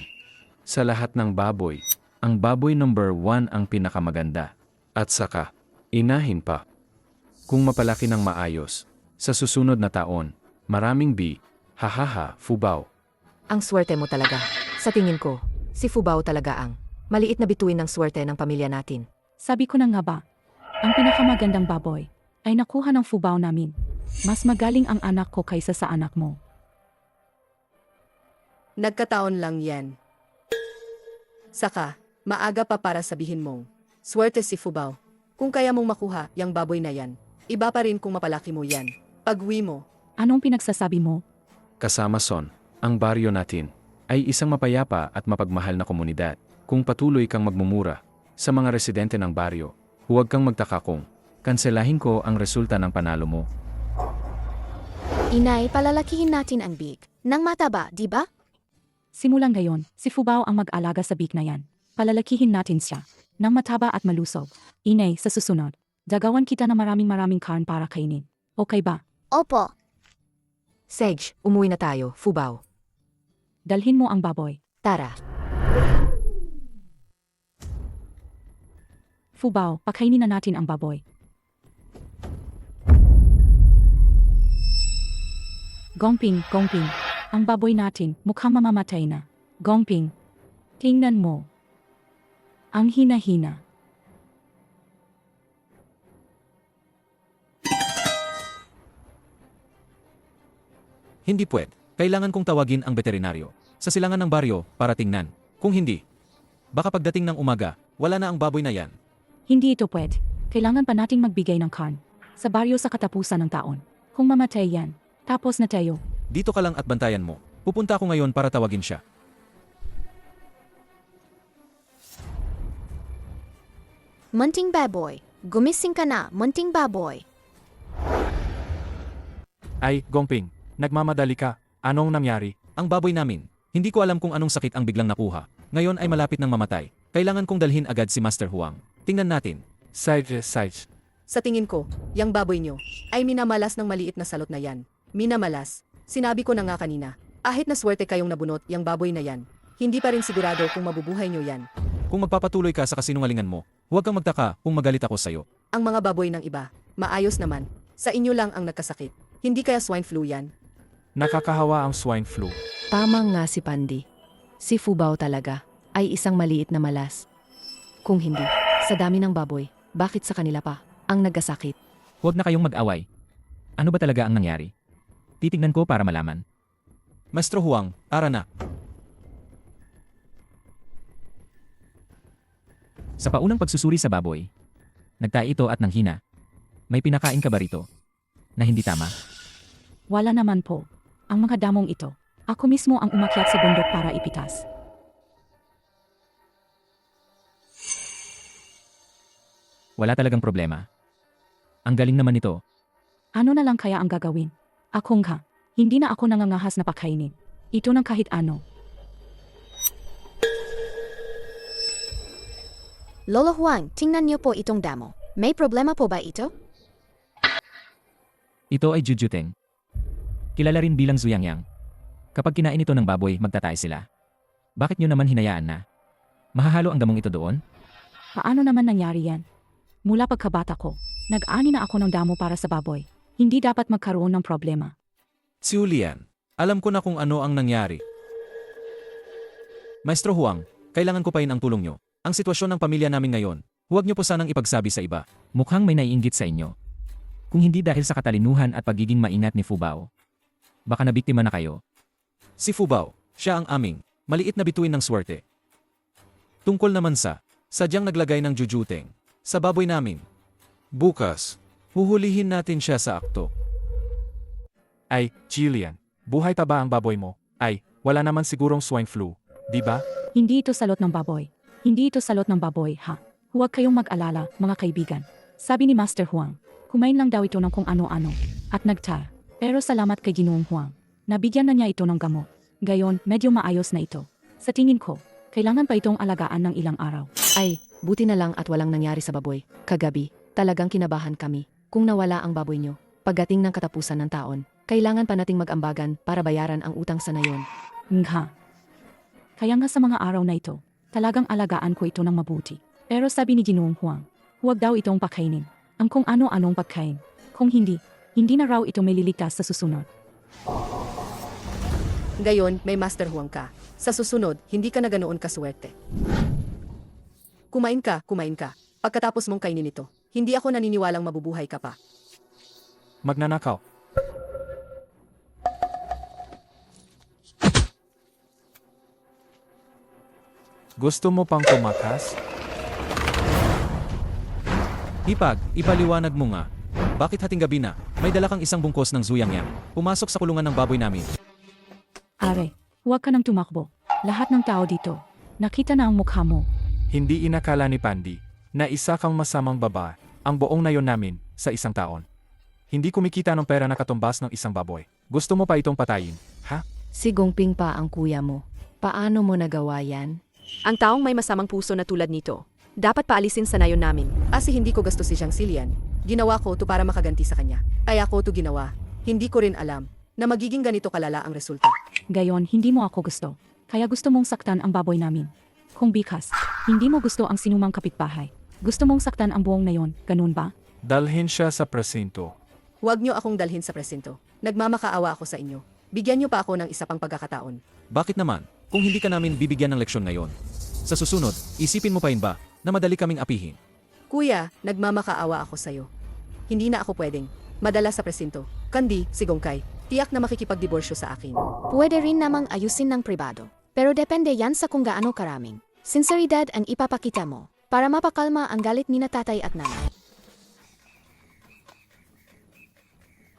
Sa lahat ng baboy, ang baboy number 1 ang pinakamaganda. At saka, inahin pa. Kung mapalaki ng maayos, sa susunod na taon, maraming bi, hahaha, Fubao. Ang swerte mo talaga. Sa tingin ko, si Fubao talaga ang maliit na bituin ng swerte ng pamilya natin. Sabi ko na nga ba, ang pinakamagandang baboy ay nakuha ng Fubao namin. Mas magaling ang anak ko kaysa sa anak mo. Nagkataon lang yan. Saka, maaga pa para sabihin mong, swerte si Fubao. Kung kaya mong makuha yung baboy na yan, iba pa rin kung mapalaki mo yan. Pag-uwi mo, Anong pinagsasabi mo? Kasama Son, ang baryo natin ay isang mapayapa at mapagmahal na komunidad. Kung patuloy kang magmumura sa mga residente ng baryo, huwag kang magtaka kung kanselahin ko ang resulta ng panalo mo. Inay, palalakihin natin ang big. Nang mataba, di ba? Simulan ngayon, si Fubao ang mag-alaga sa big na yan. Palalakihin natin siya. Nang mataba at malusog. Inay, sa susunod, dagawan kita na maraming karn para kainin. Okay ba? Opo. Sedge, umuwi na tayo, Fubao. Dalhin mo ang baboy. Tara. Fubao, pakainin na natin ang baboy. Gongping, Gongping. Ang baboy natin, mukhang mamamatay na. Gongping. Tingnan mo. Ang hina-hina. Hindi pwede. Kailangan kong tawagin ang veterinaryo. Sa silangan ng baryo, para tingnan. Kung hindi, baka pagdating ng umaga, wala na ang baboy na yan. Hindi ito pwede. Kailangan pa nating magbigay ng karn. Sa baryo sa katapusan ng taon. Kung mamatay yan, tapos na tayo. Dito ka lang at bantayan mo. Pupunta ako ngayon para tawagin siya. Munting baboy. Gumising ka na, munting baboy. Ay, Gongping, nagmamadali ka. Anong nangyari? Ang baboy namin, hindi ko alam kung anong sakit ang biglang nakuha. Ngayon ay malapit ng mamatay. Kailangan kong dalhin agad si Master Huang. Tingnan natin. Sage. Sa tingin ko, yang baboy nyo ay minamalas ng maliit na salot na yan. Minamalas. Sinabi ko na nga kanina, ahit na swerte kayong nabunot yang baboy na yan, hindi pa rin sigurado kung mabubuhay nyo yan. Kung magpapatuloy ka sa kasinungalingan mo, huwag kang magtaka kung magalit ako sa'yo. Ang mga baboy ng iba, maayos naman. Sa inyo lang ang nagkasakit. Hindi kaya swine flu yan? Nakakahawa ang swine flu. Tama nga si Pandi. Si Fubao talaga ay isang maliit na malas. Kung hindi, sa dami ng baboy, bakit sa kanila pa ang nagkasakit? Huwag na kayong mag-away. Ano ba talaga ang nangyari? Titignan ko para malaman. Maestro Huang, ara na. Sa paunang pagsusuri sa baboy, nagtae ito at nanghina. May pinakain ka ba rito? Na hindi tama? Wala naman po. Ang mga damong ito. Ako mismo ang umakyat sa bundok para ipitas. Wala talagang problema. Ang galing naman nito. Ano na lang kaya ang gagawin? Ako nga, hindi na ako nangangahas na pakainin. Ito ng kahit ano. Lolo Juan, tingnan niyo po itong damo. May problema po ba ito? Ito ay jujuteng. Kilala rin bilang zuyangyang. Kapag kinain ito ng baboy, magtatay sila. Bakit nyo naman hinayaan na? Mahahalo ang damong ito doon? Paano naman nangyari yan? Mula pagkabata ko, nag-ani na ako ng damo para sa baboy. Hindi dapat magkaroon ng problema. Julian, alam ko na kung ano ang nangyari. Maestro Huang, kailangan ko pa rin ang tulong nyo. Ang sitwasyon ng pamilya namin ngayon, huwag nyo po sanang ipagsabi sa iba. Mukhang may naiinggit sa inyo. Kung hindi dahil sa katalinuhan at pagiging maingat ni Fubao, baka nabiktima na kayo. Si Fubao, siya ang aming, maliit na bituin ng swerte. Tungkol naman sa, sadyang naglagay ng jujuteng, sa baboy namin. Bukas, huhulihin natin siya sa akto. Ay, Jillian, buhay pa ba ang baboy mo? Ay, wala naman sigurong swine flu, di ba? Hindi ito salot ng baboy. Hindi ito salot ng baboy, ha? Huwag kayong mag-alala, mga kaibigan. Sabi ni Master Huang, kumain lang daw ito ng kung ano-ano. At nagtar. Pero salamat kay Ginoong Huang. Nabigyan na niya ito ng gamot. Gayon, medyo maayos na ito. Sa tingin ko, kailangan pa itong alagaan ng ilang araw. Ay, buti na lang at walang nangyari sa baboy. Kagabi, talagang kinabahan kami. Kung nawala ang baboy nyo, pagdating ng katapusan ng taon, kailangan pa nating mag-ambagan para bayaran ang utang sa nayon. Nga. Kaya nga sa mga araw na ito, talagang alagaan ko ito ng mabuti. Pero sabi ni Ginoong Huang, huwag daw itong pakainin. Ang kung ano-anong pagkain. Kung hindi, hindi na raw ito may liligtas sa susunod. Gayon, may Master Huang ka. Sa susunod, hindi ka na ganoon kaswerte. Kumain ka. Pagkatapos mong kainin ito, hindi ako naniniwalang mabubuhay ka pa. Magnanakaw. Gusto mo pang tumakas? Hipag, ipaliwanag mo nga. Bakit hating gabi na, may dala kang isang bungkos ng zuyangyang, pumasok sa kulungan ng baboy namin. Are, huwag ka nang tumakbo. Lahat ng tao dito, nakita na ang mukha mo. Hindi inakala ni Pandi na isa kang masamang babae ang buong nayon namin sa isang taon. Hindi kumikita ng pera na katumbas ng isang baboy. Gusto mo pa itong patayin, ha? Si Gongping pa ang kuya mo. Paano mo nagawa yan? Ang taong may masamang puso na tulad nito, dapat paalisin sa nayon namin. Asi hindi ko gusto si Jiang Silian. Ginawa ko to para makaganti sa kanya. Kaya ko to ginawa. Hindi ko rin alam na magiging ganito kalala ang resulta. Gayon, hindi mo ako gusto. Kaya gusto mong saktan ang baboy namin. Kung bikas, hindi mo gusto ang sinumang kapitbahay. Gusto mong saktan ang buong nayon, ganun ba? Dalhin siya sa presinto. Huwag niyo akong dalhin sa presinto. Nagmamakaawa ako sa inyo. Bigyan niyo pa ako ng isa pang pagkakataon. Bakit naman? Kung hindi ka namin bibigyan ng leksyon ngayon. Sa susunod, isipin mo pa rin ba na madali kaming apihin? Kuya, nagmamakaawa ako sa'yo. Hindi na ako pwedeng madala sa presinto. Kandi, si Gongkai, tiyak na makikipagdiborsyo sa akin. Pwede rin namang ayusin ng pribado. Pero depende yan sa kung gaano karaming sinseridad ang ipapakita mo para mapakalma ang galit ni na tatay at nanay.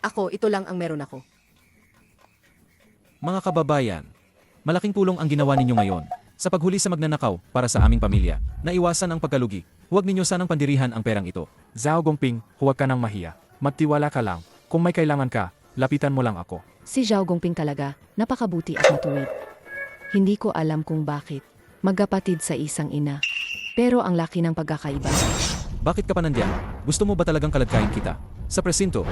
Ako, ito lang ang meron ako. Mga kababayan, malaking tulong ang ginawa ninyo ngayon sa paghuli sa magnanakaw para sa aming pamilya. Naiwasan ang pagkalugi. Huwag ninyo sanang pandirihan ang perang ito. Zhao Gongping, huwag ka nang mahiya. Magtiwala ka lang. Kung may kailangan ka, lapitan mo lang ako. Si Zhao Gongping talaga, napakabuti at matuwid. Hindi ko alam kung bakit. Magkapatid sa isang ina. Pero ang laki ng pagkakaiba. Bakit ka pa nandiyan? Gusto mo ba talagang kaladkain kita? Sa presinto,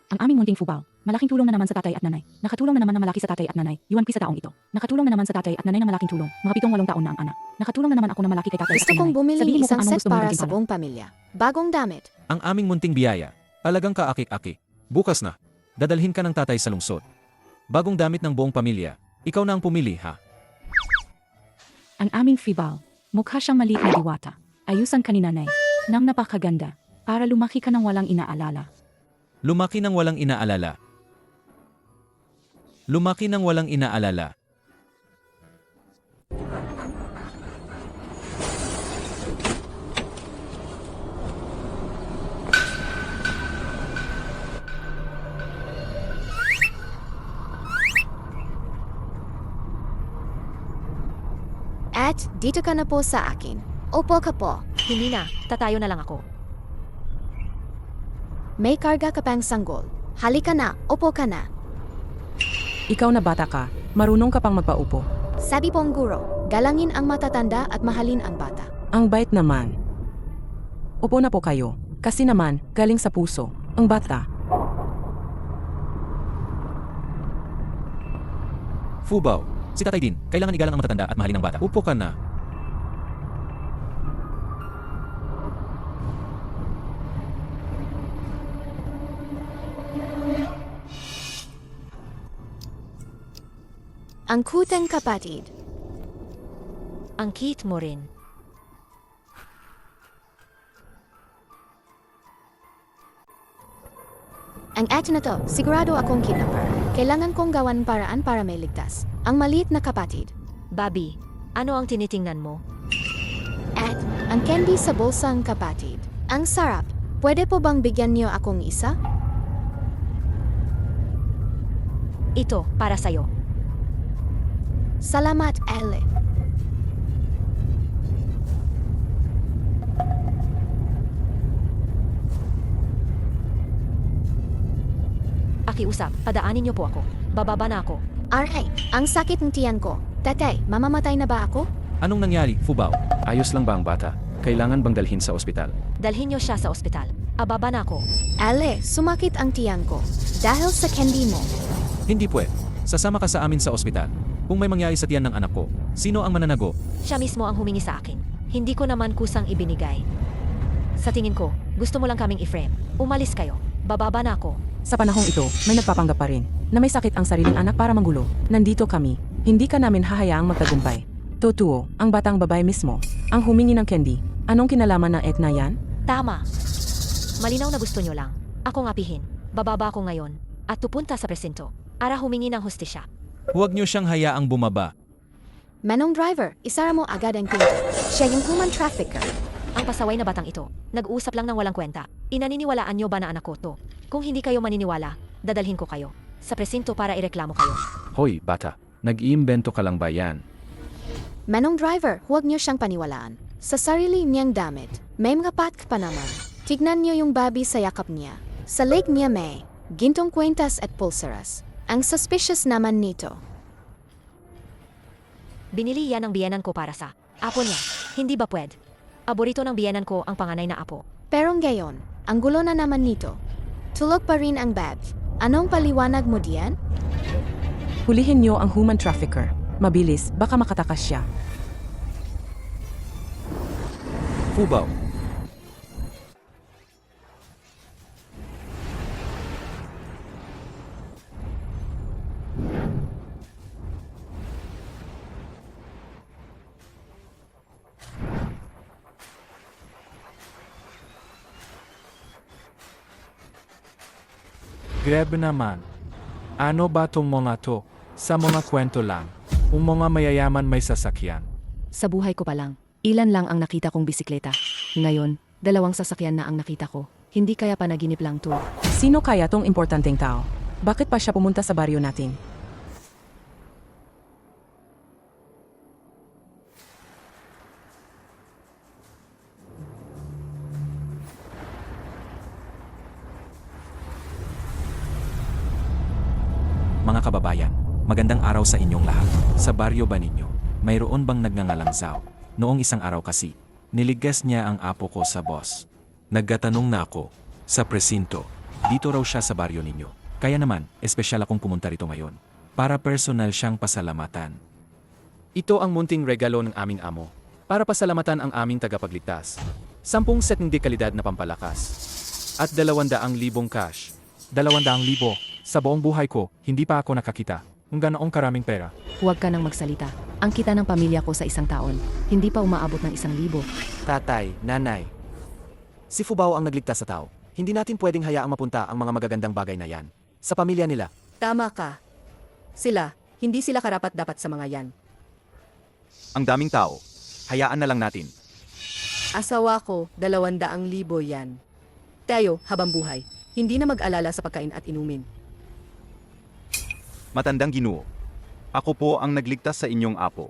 Ang aming munting Fubao, malaking tulong na naman sa tatay at nanay. Nakatulong na naman na malaki sa tatay at nanay. Yuan Pi sa taong ito. Nakatulong na naman sa tatay at nanay na malaking tulong. Mga 7-8 taon na ang anak. Nakatulong na naman ako na malaki kay tatay Gusto at kay kong nanay. bumili Sabihin mo isang kung anong set gusto mong para maging sa para. buong pamilya. Bagong damit. ang aming munting biyaya. Alagang kaakik-aki. Bukas na. Dadalhin ka ng tatay sa lungsod. Bagong damit ng buong pamilya. Ikaw na ang pumili, ha? Ang aming Fibao, mukha siyang maliit na diwata. Ayusan ka ni nanay. Nang napakaganda. Para lumaki ka ng walang inaalala. Lumaki ng walang inaalala. Lumaki ng walang inaalala. At dito ka na po sa akin. Opo ka po. Hindi na, tatayo na lang ako. May karga ka pang sanggol. Halika na, opo ka na. Ikaw na bata ka, marunong ka pang magpaupo. Sabi pong guro, galangin ang matatanda at mahalin ang bata. Ang bait naman. Upo na po kayo, kasi naman, galing sa puso, ang bata. Fubao, si tatay din, kailangan igalang ang matatanda at mahalin ang bata. Upo ka na. Ang kutang kapatid. Ang cute mo rin. Ang ato na to, sigurado akong kidnapper. Kailangan kong gawan paraan para may ligtas. Ang maliit na kapatid. Bobby, ano ang tinitingnan mo? At ang candy sa bulsang kapatid. Ang sarap. Pwede po bang bigyan niyo akong isa? Ito, para sa'yo. Salamat, Elle. Pakiusap, padaanin niyo po ako. Bababa na ako. Aray, ang sakit ng tiyan ko. Tatay, mamamatay na ba ako? Anong nangyari, Fubao? Ayos lang ba ang bata? Kailangan bang dalhin sa ospital? Dalhin niyo siya sa ospital. Ababa na ako. Elle, sumakit ang tiyan ko. Dahil sa candy mo. Hindi pwede. Sasama ka sa amin sa ospital. Kung may mangyari sa tiyan ng anak ko, sino ang mananago? Siya mismo ang humingi sa akin. Hindi ko naman kusang ibinigay. Sa tingin ko, gusto mo lang kaming i-frame. Umalis kayo. Bababa na ako. Sa panahong ito, may nagpapanggap pa rin na may sakit ang sariling anak para manggulo. Nandito kami. Hindi ka namin hahayaang magtagumpay. Totoo, ang batang babae mismo, ang humingi ng candy. Anong kinalaman ng Etna yan? Tama. Malinaw na gusto nyo lang. Ako nga pihin. Bababa ako ngayon. At tupunta sa presinto. Para humingi ng hustisya. Huwag niyo siyang hayaang bumaba. Manong driver, isara mo agad ang pinto. Siya yung human trafficker. Ang pasaway na batang ito, nag-uusap lang ng walang kwenta. Inaniniwalaan nyo ba na anak ko to? Kung hindi kayo maniniwala, dadalhin ko kayo sa presinto para ireklamo kayo. Hoy, bata. Nag-iimbento ka lang ba yan? Manong driver, huwag niyo siyang paniwalaan. Sa sarili niyang damit. May mga patka pa naman. Tignan niyo yung babi sa yakap niya. Sa leg niya may gintong kwentas at pulseras. Ang suspicious naman nito. Binili yan ng biyenan ko para sa apo niya. Hindi ba pwede? Paborito ng biyenan ko ang panganay na apo. Pero ngayon, ang gulo na naman nito. Tulog pa rin ang bab. Anong paliwanag mo diyan? Hulihin niyo ang human trafficker. Mabilis, baka makatakas siya. Fubao. Grabe naman. Ano ba tong mga to? Sa mga kwento lang. Kung mga mayayaman may sasakyan. Sa buhay ko pa lang, ilan lang ang nakita kong bisikleta. Ngayon, 2 sasakyan na ang nakita ko. Hindi kaya panaginip lang to. Sino kaya tong importanteng tao? Bakit pa siya pumunta sa baryo natin? Mga kababayan, magandang araw sa inyong lahat. Sa baryo ba ninyo, mayroon bang nagngangalangsaw? Noong isang araw kasi, niligtas niya ang apo ko sa boss. Nagkatanong na ako, sa presinto, dito raw siya sa baryo ninyo. Kaya naman, espesyal akong pumunta rito ngayon. Para personal siyang pasalamatan. Ito ang munting regalo ng aming amo. Para pasalamatan ang aming tagapagligtas. 10 set ng dekalidad na pampalakas. At 200,000 cash. 200,000. Sa buong buhay ko, hindi pa ako nakakita kung ganoong karaming pera. Huwag ka nang magsalita. Ang kita ng pamilya ko sa isang taon, hindi pa umaabot ng 1,000. Tatay, nanay. Si Fubao ang nagligtas sa tao. Hindi natin pwedeng hayaang mapunta ang mga magagandang bagay na yan. Sa pamilya nila. Tama ka. Hindi sila karapat-dapat sa mga yan. Ang daming tao. Hayaan na lang natin. Asawa ko, 200,000 yan. Tayo, habang buhay, hindi na mag-alala sa pagkain at inumin. Matandang Ginoo. Ako po ang nagligtas sa inyong apo.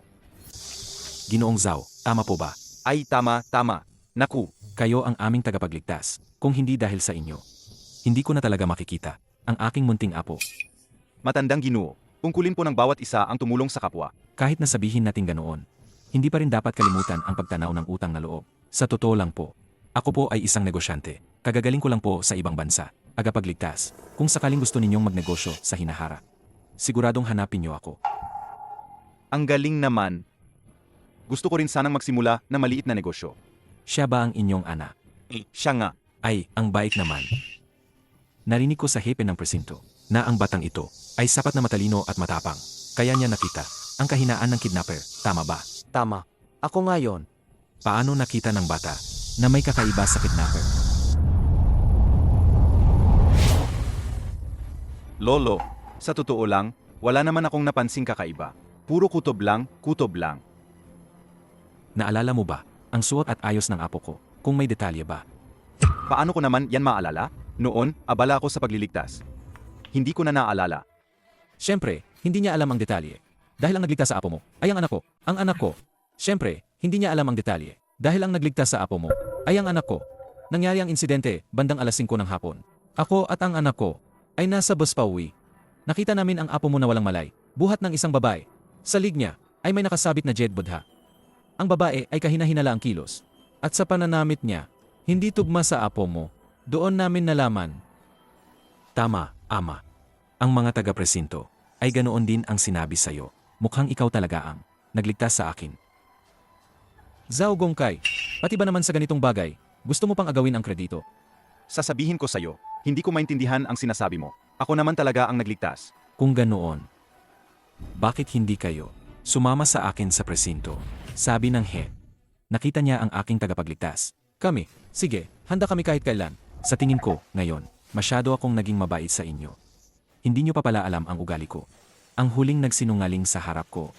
Ginoong Zhao, tama po ba? Ay, tama. Naku, Kayo ang aming tagapagligtas, kung hindi dahil sa inyo. Hindi ko na talaga makikita ang aking munting apo. matandang Ginoo. Tungkulin po ng bawat isa ang tumulong sa kapwa. Kahit na sabihin natin ganoon, hindi pa rin dapat kalimutan ang pagtanaw ng utang na loob. Sa totoo lang po, ako po ay isang negosyante. Kagagaling ko lang po sa ibang bansa, agapagligtas. Kung sakaling gusto ninyong magnegosyo sa hinaharap, siguradong hanapin niyo ako. Ang galing naman. Gusto ko rin sanang magsimula na maliit na negosyo. Siya ba ang inyong anak? Siya nga. Ay, ang bait naman. Narinig ko sa hepe ng presinto na ang batang ito ay sapat na matalino at matapang. Kaya niya nakita ang kahinaan ng kidnapper. Tama ba? Tama. Ako ngayon. Paano nakita ng bata na may kakaiba sa kidnapper? Lolo, sa totoo lang, wala naman akong napansing kakaiba. Puro kutob lang. Naalala mo ba ang suot at ayos ng apo ko kung may detalye ba? Paano ko naman yan maalala? Noon, abala ako sa pagliligtas. Hindi ko na naalala. Siyempre, hindi niya alam ang detalye. Dahil ang nagligtas sa apo mo ay ang anak ko. Ang anak ko. Siyempre, hindi niya alam ang detalye. Dahil ang nagligtas sa apo mo ay ang anak ko. Nangyari ang insidente bandang alas 5 ng hapon. Ako at ang anak ko ay nasa bus pauwi. Nakita namin ang apo mo na walang malay, buhat ng isang babae. Sa lig niya ay may nakasabit na jed budha. Ang babae ay kahina-hinala ang kilos. At sa pananamit niya, hindi tugma sa apo mo. Doon namin nalaman. Tama, ama. Ang mga taga-presinto ay ganoon din ang sinabi sa'yo. Mukhang ikaw talaga ang nagligtas sa akin. Zhao Gongkai, pati ba naman sa ganitong bagay, gusto mo pang agawin ang kredito? Sasabihin ko sa'yo, hindi ko maintindihan ang sinasabi mo. Ako naman talaga ang nagligtas. Kung ganoon, bakit hindi kayo sumama sa akin sa presinto? Sabi ng head. Nakita niya ang aking tagapagligtas. Kami, sige, handa kami kahit kailan. Sa tingin ko, ngayon, masyado akong naging mabait sa inyo. Hindi niyo pa pala alam ang ugali ko. Ang huling nagsinungaling sa harap ko.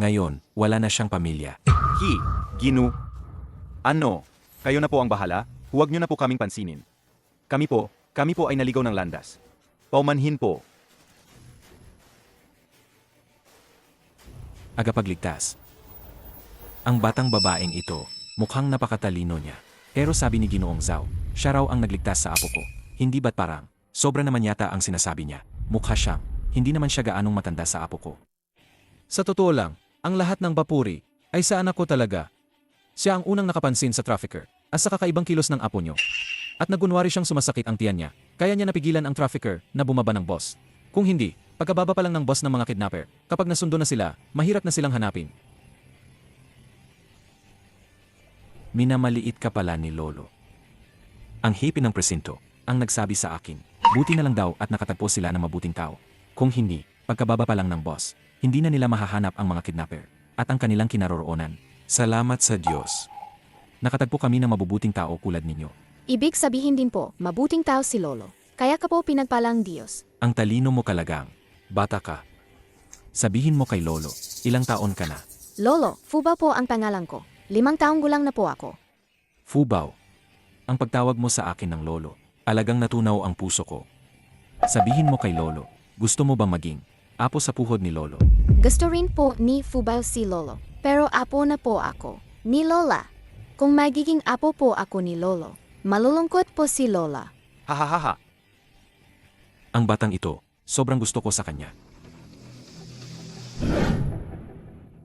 Ngayon, wala na siyang pamilya. Ginu. Ano? Kayo na po ang bahala? Huwag niyo na po kaming pansinin. Kami po ay naligaw ng landas. Paumanhin po. Agapagligtas. Ang batang babaeng ito, Mukhang napakatalino niya. Pero sabi ni Ginoong Zhao, siya raw ang nagligtas sa apo ko. Hindi ba't parang, sobra naman yata ang sinasabi niya. Mukha siyang, hindi naman siya gaanong matanda sa apo ko. Sa totoo lang, ang lahat ng papuri ay sa anak ko talaga. Siya ang unang nakapansin sa trafficker at sa kakaibang kilos ng apo niyo. At nagunwari siyang sumasakit ang tiyan niya, kaya niya napigilan ang trafficker na bumaba ng boss. Kung hindi, pagkababa pa lang ng boss ng mga kidnapper, kapag nasundo na sila, mahirap na silang hanapin. Minamaliit ka pala ni Lolo. Ang hipi ng presinto, ang nagsabi sa akin, buti na lang daw at nakatagpo sila ng mabuting tao. Kung hindi, pagkababa pa lang ng boss, hindi na nila mahahanap ang mga kidnapper at ang kanilang kinaroroonan. Salamat sa Diyos. Nakatagpo kami ng mabubuting tao tulad ninyo. Ibig sabihin din po, mabuting tao si Lolo. Kaya ka po pinagpalang Diyos. Ang talino mo kalagang, bata ka. Sabihin mo kay Lolo, ilang taon ka na? Lolo, Fuba po ang pangalan ko. 5 taong gulang na po ako. Fubaw. Ang pagtawag mo sa akin ng Lolo, alagang natunaw ang puso ko. Sabihin mo kay Lolo, gusto mo bang maging apo sa puhod ni Lolo? Gusto rin po ni Fuba si Lolo. Pero apo na po ako. Ni Lola. Kung magiging apo po ako ni Lolo, malulungkot po si Lola. Hahaha. Ang batang ito, sobrang gusto ko sa kanya.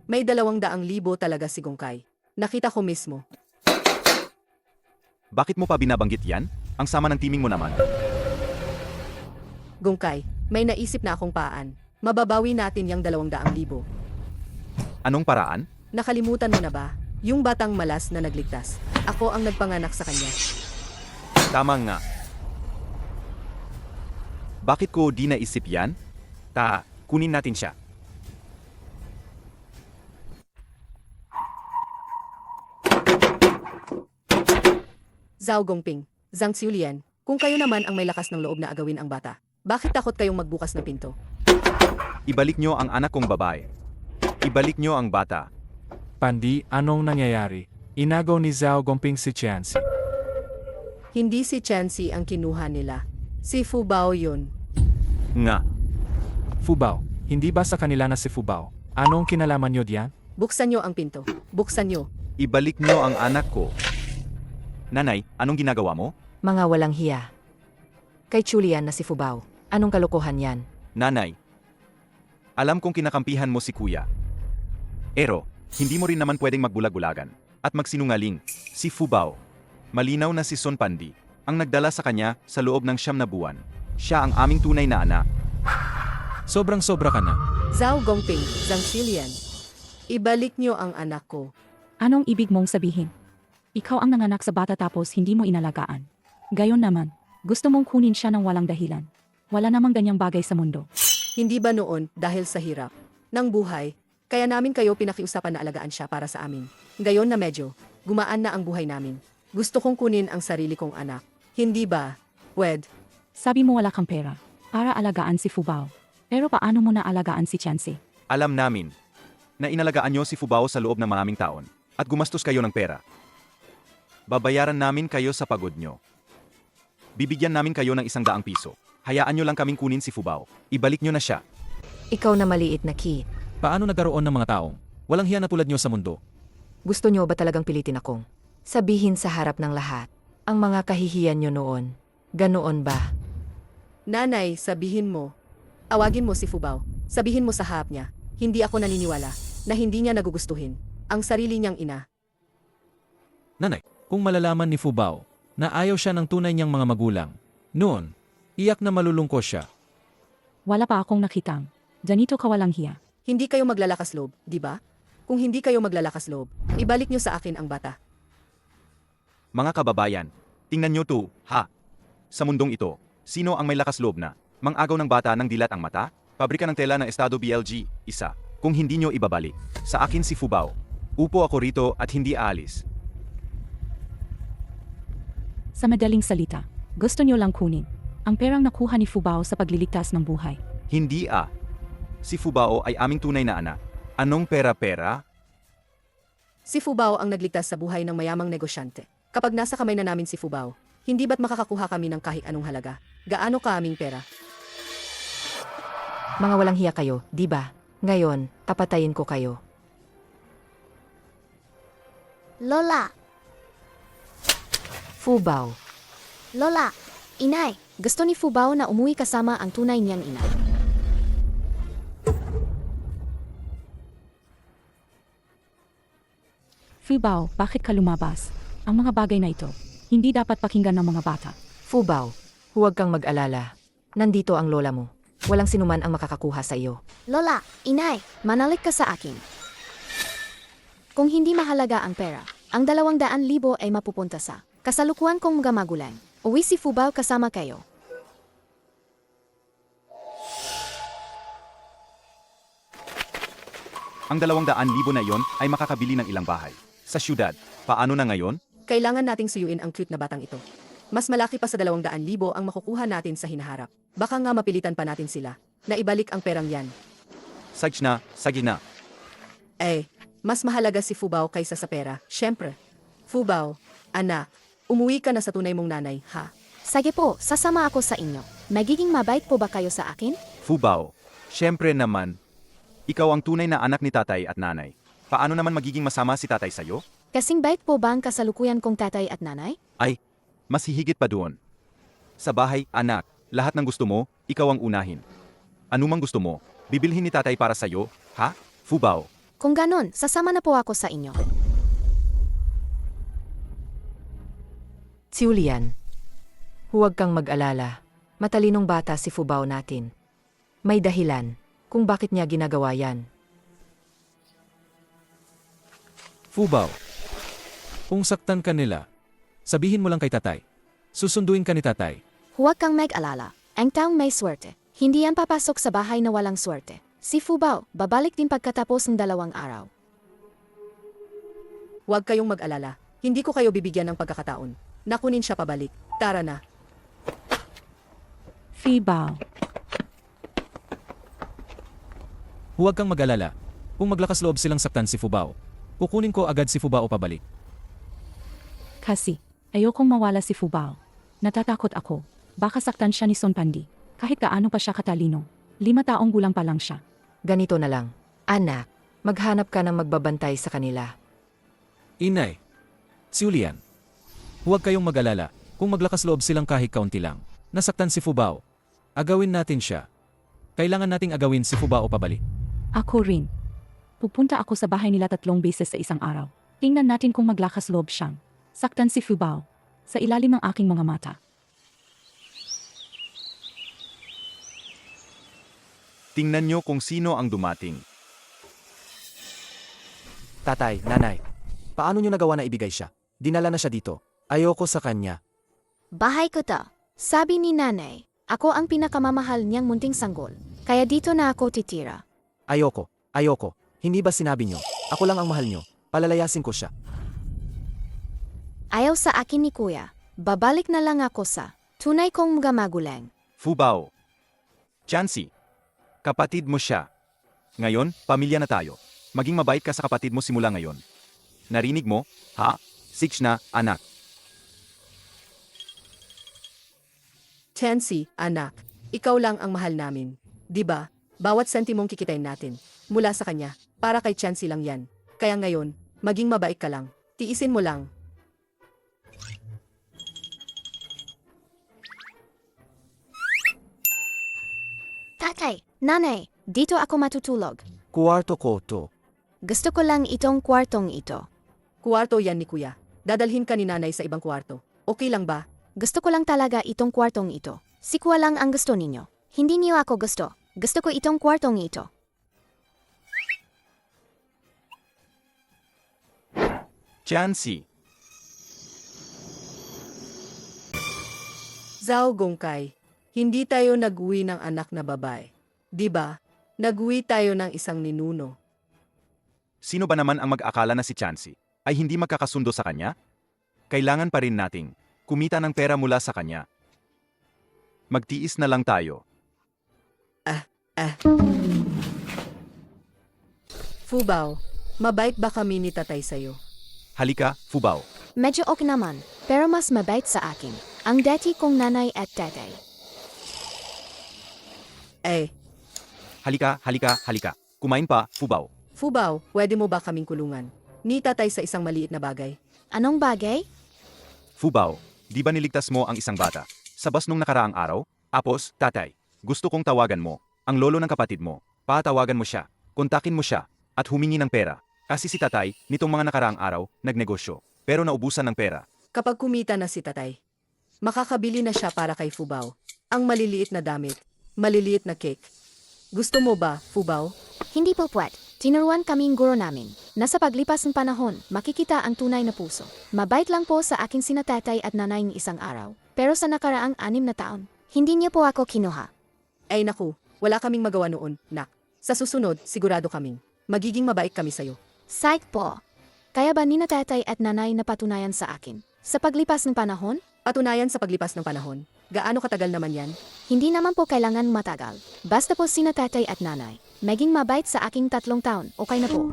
May 200,000 talaga si Gongkai. Nakita ko mismo. Bakit mo pa binabanggit yan? Ang sama ng timing mo naman. Gongkai, may naisip na akong paan. Mababawi natin yung 200,000. Anong paraan? Nakalimutan mo na ba? Yung batang malas na nagligtas. Ako ang nagpanganak sa kanya. Tama nga. Bakit ko di naisip yan? Kunin natin siya. Zhao Gongping, Zhang Xiulian, kung kayo naman ang may lakas ng loob na agawin ang bata, bakit takot kayong magbukas ng pinto? Ibalik nyo ang anak kong babae. Ibalik nyo ang bata. Pandi, anong nangyayari? Inagaw ni Zhao Gongping si Chancy. Hindi si Chancy ang kinuha nila. Si Fubao yun. Nga. Fubao, hindi ba sa kanila na si Fubao? Anong kinalaman niyo diyan? Buksan nyo ang pinto. Buksan nyo. Ibalik nyo ang anak ko. Nanay, anong ginagawa mo? Mga walang hiya. Kay Julian na si Fubao, anong kalokohan yan? Nanay, alam kong kinakampihan mo si kuya. Pero, hindi mo rin naman pwedeng magbulag-bulagan at magsinungaling. Si Fubao, malinaw na si Son Pandi, ang nagdala sa kanya sa loob ng 9 na buwan. Siya ang aming tunay na anak. Sobrang-sobra ka na. Zhao Gongping, Zhang Xiulian, ibalik nyo ang anak ko. Anong ibig mong sabihin? Ikaw ang nanganak sa bata tapos hindi mo inalagaan. Gayon naman, gusto mong kunin siya ng walang dahilan. Wala namang ganyang bagay sa mundo. Hindi ba noon dahil sa hirap ng buhay, kaya namin kayo pinakiusapan na alagaan siya para sa amin. Gayon na medyo, gumaan na ang buhay namin. Gusto kong kunin ang sarili kong anak. Hindi ba, Wed? Sabi mo wala kang pera para alagaan si Fubao. Pero paano mo na alagaan si Chancy? Alam namin na inalagaan nyo si Fubao sa loob ng maraming taon at gumastos kayo ng pera. Babayaran namin kayo sa pagod nyo. Bibigyan namin kayo ng 100 piso. Hayaan nyo lang kaming kunin si Fubao. Ibalik nyo na siya. Ikaw na maliit na kid. Paano nagkaroon ng mga taong walang hiya na tulad niyo sa mundo? Gusto niyo ba talagang pilitin akong sabihin sa harap ng lahat ang mga kahihiyan niyo noon? Ganoon ba? Nanay, sabihin mo. Awagin mo si Fubao. Sabihin mo sa harap niya. Hindi ako naniniwala na hindi niya nagugustuhin ang sarili niyang ina. Nanay, kung malalaman ni Fubao na ayaw siya ng tunay niyang mga magulang, noon, iyak na malulungkot siya. Wala pa akong nakitang. Ganito ka walang hiya. Hindi kayo maglalakas loob, di ba? Kung hindi kayo maglalakas loob, ibalik niyo sa akin ang bata. Mga kababayan, tingnan nyo to, ha? Sa mundong ito, sino ang may lakas loob na mang-agaw ng bata ng dilat ang mata? Pabrika ng tela ng Estado BLG, isa. Kung hindi nyo ibabalik, sa akin si Fubao. Upo ako rito at hindi aalis. Sa madaling salita, gusto niyo lang kunin ang perang nakuha ni Fubao sa pagliligtas ng buhay. Hindi Si Fubao ay aming tunay na anak. Anong pera-pera? Si Fubao ang nagligtas sa buhay ng mayamang negosyante. Kapag nasa kamay na namin si Fubao, hindi ba't makakakuha kami ng kahit anong halaga? Gaano kaming pera? Mga walang hiya kayo, di ba? Ngayon, papatayin ko kayo. Lola, Fubao. Lola, inay, gusto ni Fubao na umuwi kasama ang tunay niyang ina. Fubao, bakit ka lumabas? Ang mga bagay na ito, hindi dapat pakinggan ng mga bata. Fubao, huwag kang mag-alala. Nandito ang lola mo. Walang sinuman ang makakakuha sa iyo. Lola, inay, manalik ka sa akin. Kung hindi mahalaga ang pera, ang 200,000 ay mapupunta sa kasalukuyan kong mga magulang. Uwi si Fubao kasama kayo. Ang 200,000 na iyon ay makakabili ng ilang bahay. Sa syudad, paano na ngayon? Kailangan nating suyuin ang cute na batang ito. Mas malaki pa sa 200,000 ang makukuha natin sa hinaharap. Baka nga mapilitan pa natin sila na ibalik ang perang yan. Sige na. Mas mahalaga si Fubao kaysa sa pera, syempre. Fubao, anak, umuwi ka na sa tunay mong nanay, ha? Sige po, sasama ako sa inyo. Magiging mabait po ba kayo sa akin? Fubao, syempre naman. Ikaw ang tunay na anak ni tatay at nanay. Paano naman magiging masama si tatay sa'yo? Kasing bait po ba ang kasalukuyan kong tatay at nanay? Ay, mas hihigit pa doon. Sa bahay, anak, lahat ng gusto mo, ikaw ang unahin. Anumang gusto mo, bibilhin ni tatay para sa'yo, ha? Fubao. Kung ganon, sasama na po ako sa inyo. Julian, huwag kang mag-alala. Matalinong bata si Fubao natin. May dahilan kung bakit niya ginagawa yan. Fubao, kung saktan ka nila, sabihin mo lang kay tatay. Susunduin ka ni tatay. Huwag kang mag-alala. Ang taong may swerte. Hindi yan papasok sa bahay na walang swerte. Si Fubao, babalik din pagkatapos ng 2 araw. Huwag kayong mag-alala. Hindi ko kayo bibigyan ng pagkakataon. Nakunin siya pabalik. Tara na. Fubao, Huwag kang mag-alala. Kung maglakas loob silang saktan si Fubao, kukunin ko agad si Fubao pabalik. kasi ayokong mawala si Fubao. Natatakot ako. Baka saktan siya ni Son Pandi. Kahit gaano pa siya katalino. 5 taong gulang pa lang siya. Ganito na lang. Anak, maghanap ka ng magbabantay sa kanila. Inay, Julian, huwag kayong mag-alala. Kung maglakas loob silang kahit kaunti lang, nasaktan si Fubao, agawin natin siya. Kailangan nating agawin si Fubao pabalik. Ako rin. Pupunta ako sa bahay nila 3 beses sa isang araw. Tingnan natin kung maglakas loob siyang saktan si Fubao sa ilalim ng aking mga mata. Tingnan nyo kung sino ang dumating. Tatay, nanay, paano nyo nagawa na ibigay siya? Dinala na siya dito. Ayoko sa kanya. Bahay ko to. Sabi ni nanay, ako ang pinakamamahal niyang munting sanggol. Kaya dito na ako titira. Ayoko. Hindi ba sinabi nyo? Ako lang ang mahal nyo. Palalayasin ko siya. Ayaw sa akin ni kuya. Babalik na lang ako sa tunay kong mga magulang. Fubao. Chansey. Kapatid mo siya. Ngayon, pamilya na tayo. Maging mabait ka sa kapatid mo simula ngayon. Narinig mo? Ha? 6 na, anak. Chansey, anak, ikaw lang ang mahal namin. 'Di ba? Bawat sentimong kikitain natin, mula sa kanya, para kay Chansey lang yan. Kaya ngayon, maging mabait ka lang. Tiisin mo lang. Tatay, nanay, dito ako matutulog. Kuwarto ko to. Gusto ko lang itong kwartong ito. Kuwarto yan ni kuya. Dadalhin ka ni nanay sa ibang kwarto. Okay lang ba? Gusto ko lang talaga itong kwartong ito. Si kuya lang ang gusto ninyo. Hindi niyo ako gusto. Gusto ko itong kwartong ito. Chansey. Zhao Gongkai, hindi tayo nag-uwi ng anak na babae. 'Di ba? Nag-uwi tayo ng isang ninuno. Sino ba naman ang mag-akala na si Chansey ay hindi magkakasundo sa kanya? Kailangan pa rin nating kumita ng pera mula sa kanya. Magtiis na lang tayo. Fubao, mabait ba kami ni tatay sa'yo? Halika, Fubao. Medyo ok naman, pero mas mabait sa akin. Ang dati kong nanay at tatay. Halika. Kumain pa, Fubao. Fubao, pwede mo ba kaming kulungan? Ni tatay sa isang maliit na bagay. Anong bagay? Fubao, Di ba niligtas mo ang isang bata? Sa bus nung nakaraang araw? Apos, tatay, gusto kong tawagan mo, ang lolo ng kapatid mo. Patawagan mo siya, kontakin mo siya, at humingi ng pera. Kasi si tatay, nitong mga nakaraang araw, nagnegosyo, pero naubusan ng pera. Kapag kumita na si tatay, makakabili na siya para kay Fubao. Ang maliliit na damit, maliliit na cake. Gusto mo ba, Fubao? Hindi po pwede. Tinuruan kaming guro namin. Nasa paglipas ng panahon, makikita ang tunay na puso. Mabait lang po sa akin sina tatay at nanay ng isang araw. Pero sa nakaraang 6 na taon, hindi niyo po ako kinuha. Ay naku, wala kaming magawa noon, nak. Sa susunod, sigurado kaming magiging mabait kami sa'yo. Psych po. Kaya ba ni na tatay at nanay napatunayan sa akin? Sa paglipas ng panahon, Patunayan sa paglipas ng panahon, gaano katagal naman yan? hindi naman po kailangan matagal. Basta po sina tatay at nanay, maging mabait sa aking 3 taon, okay na po.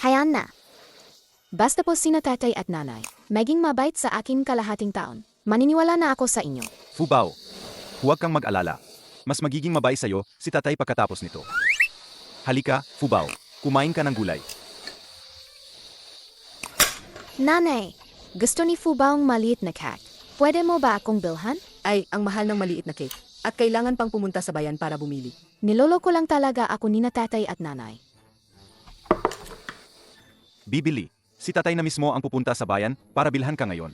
Hayaan na. Basta po sina tatay at nanay, maging mabait sa aking kalahating taon. Maniniwala na ako sa inyo. Fubao, huwag kang mag-alala. Mas magiging mabait sa'yo si tatay pagkatapos nito. Halika, Fubao, kumain ka ng gulay. Nanay, gusto ni Fubaong maliit na cake. Pwede mo ba akong bilhan? Ay, ang mahal ng maliit na cake. At kailangan pang pumunta sa bayan para bumili. Niloloko lang talaga ako ni na tatay at nanay. Bibili, si tatay na mismo ang pupunta sa bayan para bilhan ka ngayon.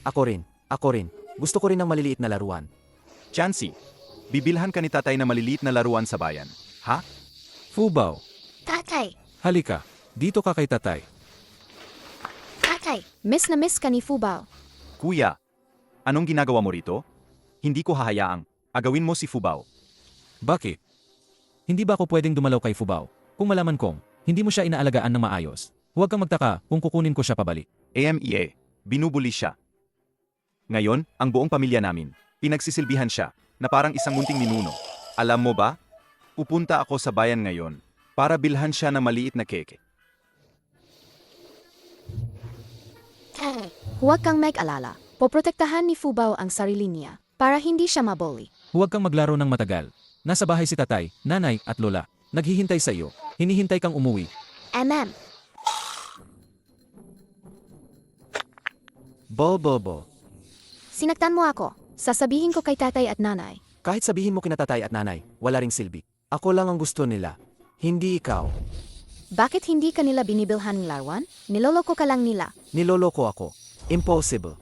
Ako rin. Gusto ko rin ng maliliit na laruan. Chansey, bibilhan ka ni tatay na maliliit na laruan sa bayan. Ha? Fubao, Tatay! halika. Dito ka kay tatay. Tatay! Miss na miss ka ni Fubao. Kuya, anong ginagawa mo rito? Hindi ko hahayaang agawin mo si Fubao. Bakit? Hindi ba ako pwedeng dumalaw kay Fubao? Kung malaman kong, hindi mo siya inaalagaan ng maayos, huwag kang magtaka kung kukunin ko siya pabalik. AMEA, binubuli siya. Ngayon, ang buong pamilya namin, pinagsisilbihan siya, na parang isang munting ninuno. Alam mo ba? Pupunta ako sa bayan ngayon, para bilhan siya ng maliit na keke. Huwag kang mag-alala. Poprotektahan ni Fubao ang sarili niya para hindi siya maboli. Huwag kang maglaro ng matagal. Nasa bahay si tatay, nanay at lola. Naghihintay sa iyo. Hinihintay kang umuwi. Bobo. Sinaktan mo ako. Sasabihin ko kay tatay at nanay. Kahit sabihin mo kina tatay at nanay, wala ring silbi. Ako lang ang gusto nila. Hindi ikaw. Bakit hindi ka nila binibilhan ng laruan? Niloloko ka lang nila. Niloloko ako. Impossible.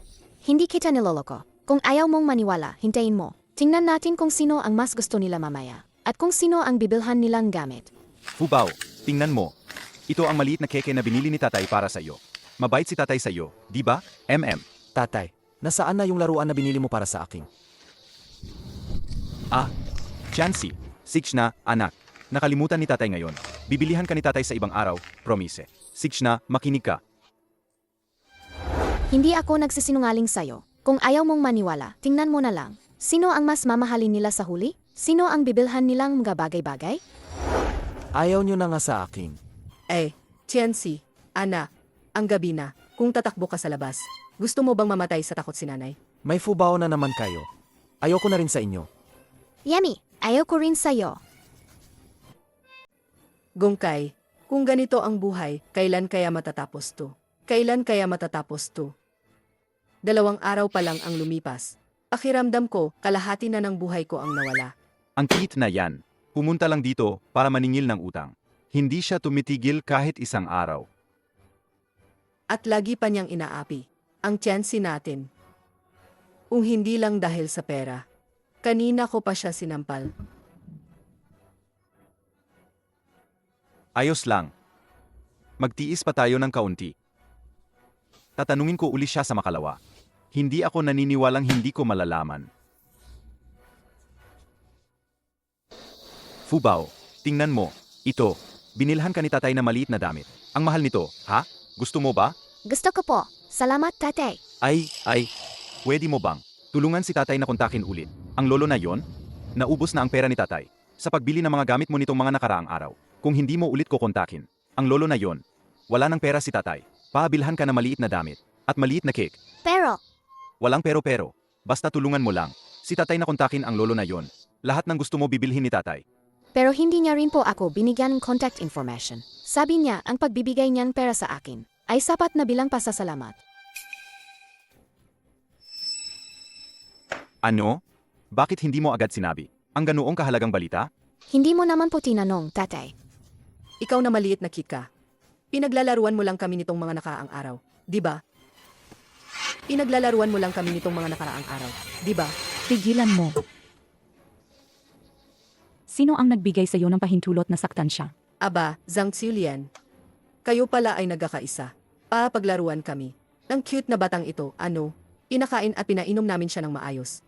Hindi kita niloloko. Kung ayaw mong maniwala, hintayin mo. Tingnan natin kung sino ang mas gusto nila mamaya. At kung sino ang bibilhan nilang gamit. Fubao, tingnan mo. Ito ang maliit na keke na binili ni tatay para sa iyo. Mabait si tatay sa iyo, di ba? Tatay, nasaan na yung laruan na binili mo para sa akin? Chansey, 6 na, anak. Nakalimutan ni tatay ngayon. Bibilihan ka ni tatay sa ibang araw, promise. 6 na, makinig ka. Hindi ako nagsisinungaling sa'yo. Kung ayaw mong maniwala, tingnan mo na lang. Sino ang mas mamahalin nila sa huli? Sino ang bibilhan nilang mga bagay-bagay? Ayaw nyo na nga sa akin. Chansey, Ana, ang gabi na, kung tatakbo ka sa labas, gusto mo bang mamatay sa takot si nanay? May Fubao na naman kayo. Ayoko na rin sa inyo. Yummy, ayaw ko rin sa'yo. Gongkay, kung ganito ang buhay, kailan kaya matatapos to? Kailan kaya matatapos to? 2 araw pa lang ang lumipas. Pakiramdam ko, kalahati na ng buhay ko ang nawala. Ang tit na yan, pumunta lang dito para maningil ng utang. Hindi siya tumitigil kahit isang araw. At lagi pa niyang inaapi ang Chansey natin. Kung hindi lang dahil sa pera. Kanina ko pa siya sinampal. Ayos lang. Magtiis pa tayo ng kaunti. Tatanungin ko uli siya sa makalawa. Hindi ako naniniwalang hindi ko malalaman. Fubao, tingnan mo. Ito, binilhan ka ni tatay na maliit na damit. Ang mahal nito, ha? Gusto mo ba? Gusto ko po. Salamat, tatay. Pwede mo bang tulungan si tatay na kontakin ulit? Ang lolo na yon? Naubos na ang pera ni tatay sa pagbili ng mga gamit mo nitong mga nakaraang araw. Kung hindi mo ulit ko kontakin, ang lolo na yon, wala nang pera si tatay. Pabilhan ka na maliit na damit at maliit na cake. Pero, Walang pero. Basta tulungan mo lang. Si tatay na kontakin ang lolo na yon. Lahat ng gusto mo bibilhin ni tatay. pero hindi niya rin po ako binigyan ng contact information. Sabi niya ang pagbibigay niyan pera sa akin ay sapat na bilang pasasalamat. Ano? Bakit hindi mo agad sinabi? Ang ganoong kahalagang balita? Hindi mo naman po tinanong, tatay. Ikaw na maliit na kika. Pinaglalaruan mo lang kami nitong mga nakaraang araw, di ba? Pinaglalaruan mo lang kami nitong mga nakaraang araw, di ba? Tigilan mo. Sino ang nagbigay sa iyo ng pahintulot na saktan siya? Aba, Zhang Xiulian. Kayo pala ay nagkakaisa. Papaglaruan kami. Ang cute na batang ito, ano? Pinakain at pinainom namin siya ng maayos.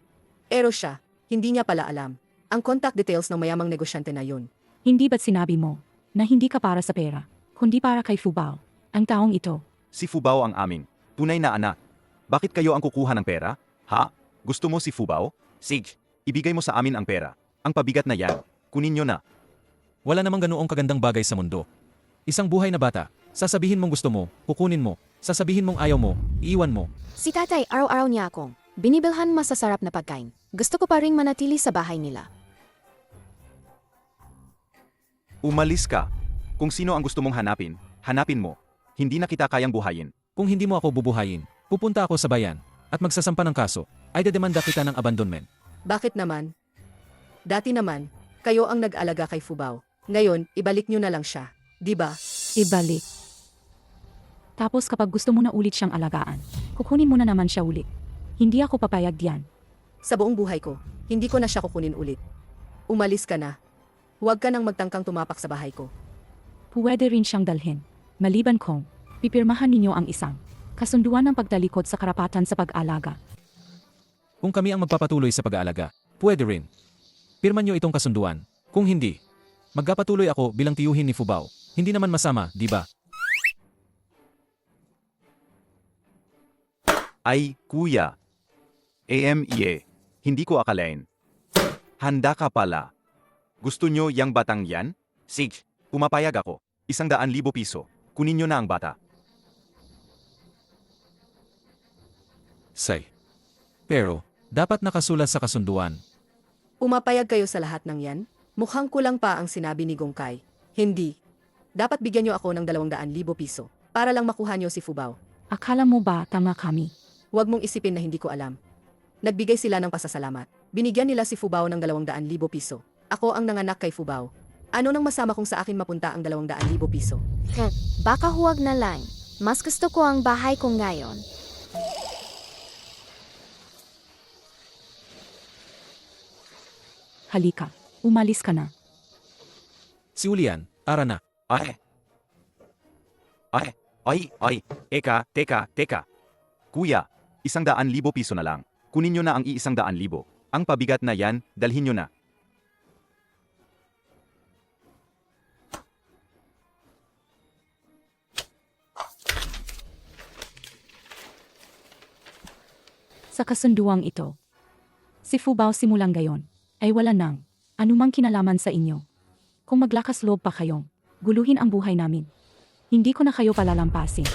Pero siya, hindi niya pala alam. Ang contact details ng mayamang negosyante na yun. Hindi ba't sinabi mo na hindi ka para sa pera, kundi para kay Fubao, ang taong ito? Si Fubao ang amin. Tunay na anak. Bakit kayo ang kukuha ng pera? Ha? Gusto mo si Fubao? Sige, ibigay mo sa amin ang pera. Ang pabigat na yan. Kunin nyo na. Wala namang ganoong kagandang bagay sa mundo. Isang buhay na bata, sasabihin mong gusto mo, kukunin mo, sasabihin mong ayaw mo, iiwan mo. Si tatay araw-araw niya akong binibilhan masasarap na pagkain. Gusto ko pa ring manatili sa bahay nila. Umalis ka. Kung sino ang gusto mong hanapin, hanapin mo. Hindi na kita kayang buhayin. Kung hindi mo ako bubuhayin, pupunta ako sa bayan at magsasampa ng kaso, ay dedemanda kita ng abandonment. Bakit naman? Dati naman, kayo ang nag-alaga kay Fubao. Ngayon, ibalik nyo na lang siya. Di ba? Ibalik. Tapos kapag gusto mo na ulit siyang alagaan, kukunin mo na naman siya ulit. Hindi ako papayag diyan. Sa buong buhay ko, hindi ko na siya kukunin ulit. Umalis ka na. Huwag ka nang magtangkang tumapak sa bahay ko. Pwede rin siyang dalhin. Maliban kung pipirmahan ninyo ang isang kasunduan ng pagtalikod sa karapatan sa pag-alaga. Kung kami ang magpapatuloy sa pag-aalaga, pwede rin. Pirman nyo itong kasunduan. Kung hindi, magpapatuloy ako bilang tiyuhin ni Fubao. Hindi naman masama, di ba? Ay, kuya. AMIE. Hindi ko akalain. Handa ka pala. Gusto nyo yang batang yan? Sige, pumapayag ako. 100,000 piso. Kunin nyo na ang bata. Say. Pero, dapat nakasulat sa kasunduan. Umapayag kayo sa lahat ng yan? Mukhang kulang pa ang sinabi ni Gongkai. Hindi. Dapat bigyan nyo ako ng 200,000 piso para lang makuha nyo si Fubao. Akala mo ba tama kami? Huwag mong isipin na hindi ko alam. Nagbigay sila ng pasasalamat. Binigyan nila si Fubao ng 200,000 piso. Ako ang nanganak kay Fubao. Ano nang masama kung sa akin mapunta ang 200,000 piso? Baka huwag na lang. Mas gusto ko ang bahay ko ngayon. Halika, umalis ka na. Si Ulian, tara na. Ay! Ay! Ay! Ay! Teka. Kuya, 100,000 piso na lang. Kunin nyo na ang 100,000. Ang pabigat na yan, dalhin nyo na. Sa kasunduang ito, si Fubao simulang gayon ay wala nang anumang kinalaman sa inyo. Kung maglakas loob pa kayong guluhin ang buhay namin, hindi ko na kayo palalampasin.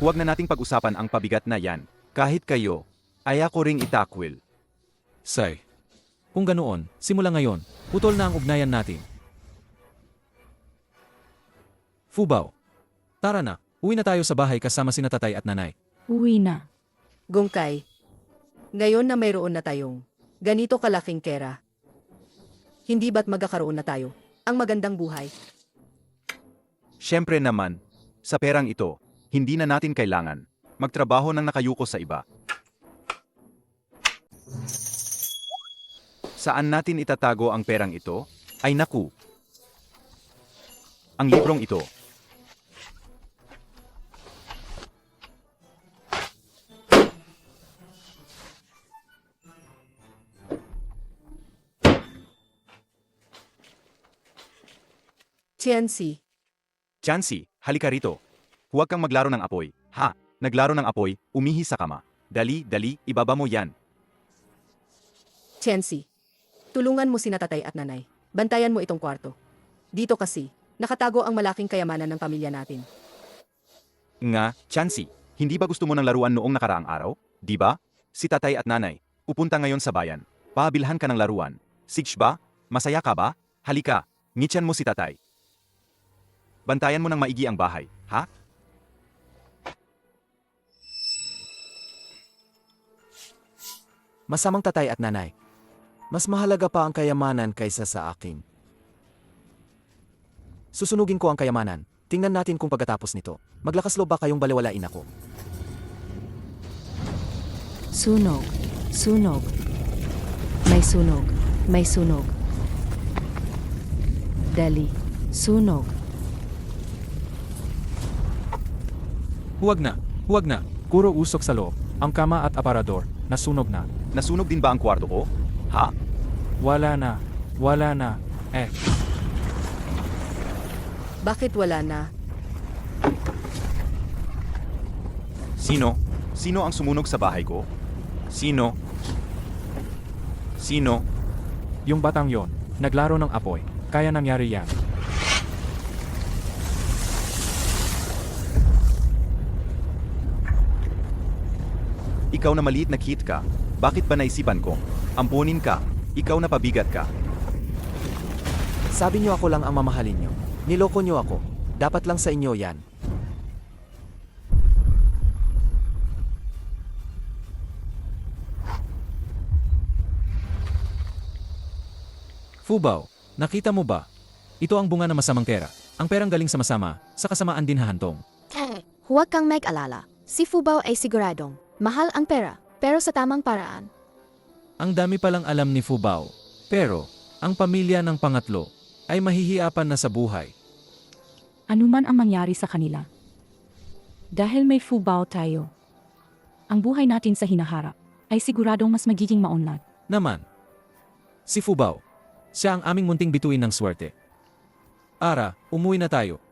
Huwag na nating pag-usapan ang pabigat na yan. Kahit kayo, ay ako ring itakwil. Say. Kung ganoon, simula ngayon, putol na ang ugnayan natin. Fubao. Tara na, uwi na tayo sa bahay kasama sina tatay at nanay. Uwi na. Gongkai, ngayon na mayroon na tayong ganito kalaking pera, hindi ba't magkakaroon na tayo ang magandang buhay? Siyempre naman, sa perang ito, hindi na natin kailangan magtrabaho ng nakayuko sa iba. Saan natin itatago ang perang ito? Ay naku! Ang librong ito. Tianzi, Chansey, halika rito. Huwag kang maglaro ng apoy. Ha? Naglaro ng apoy, umihi sa kama. Dali, ibaba mo yan. Tianzi, tulungan mo sina tatay at nanay. Bantayan mo itong kwarto. Dito kasi, nakatago ang malaking kayamanan ng pamilya natin. Nga, Chansey, hindi ba gusto mo ng laruan noong nakaraang araw? Di ba? Si tatay at nanay, pupunta ngayon sa bayan. Pabilhan ka ng laruan. Sige ba? Masaya ka ba? Halika, ngityan mo si tatay. Bantayan mo ng maigi ang bahay, ha? Masamang tatay at nanay. Mas mahalaga pa ang kayamanan kaysa sa akin. Susunugin ko ang kayamanan. Tingnan natin kung pagkatapos nito, maglakas loob ba kayong baliwalain ako. Sunog. Sunog. May sunog. May sunog. Dali. Sunog. Huwag na. Huwag na. Puro usok sa loob. Ang kama at aparador, nasunog na. Nasunog din ba ang kwarto ko? Ha? Wala na. Wala na. Bakit wala na? Sino? Sino ang sumunog sa bahay ko? Sino? Sino? Yung batang yon, naglaro ng apoy. Kaya nangyari yan. Ikaw na maliit na kid ka. Bakit ba naisipan ko? Ampunin ka. Ikaw na pabigat ka. Sabi niyo ako lang ang mamahalin niyo. Niloko niyo ako. Dapat lang sa inyo yan. Fubao, nakita mo ba? Ito ang bunga ng masamang pera. Ang perang galing sa masama, sa kasamaan din hahantong. Huwag kang mag-alala. Si Fubao ay siguradong mahal ang pera, pero sa tamang paraan. Ang dami palang alam ni Fubao. Pero, ang pamilya ng pangatlo ay mahihiapan na sa buhay. Ano man ang mangyari sa kanila. Dahil may Fubao tayo, ang buhay natin sa hinaharap ay siguradong mas magiging maunlad. Naman, si Fubao, siya ang aming munting bituin ng swerte. Ara, umuwi na tayo.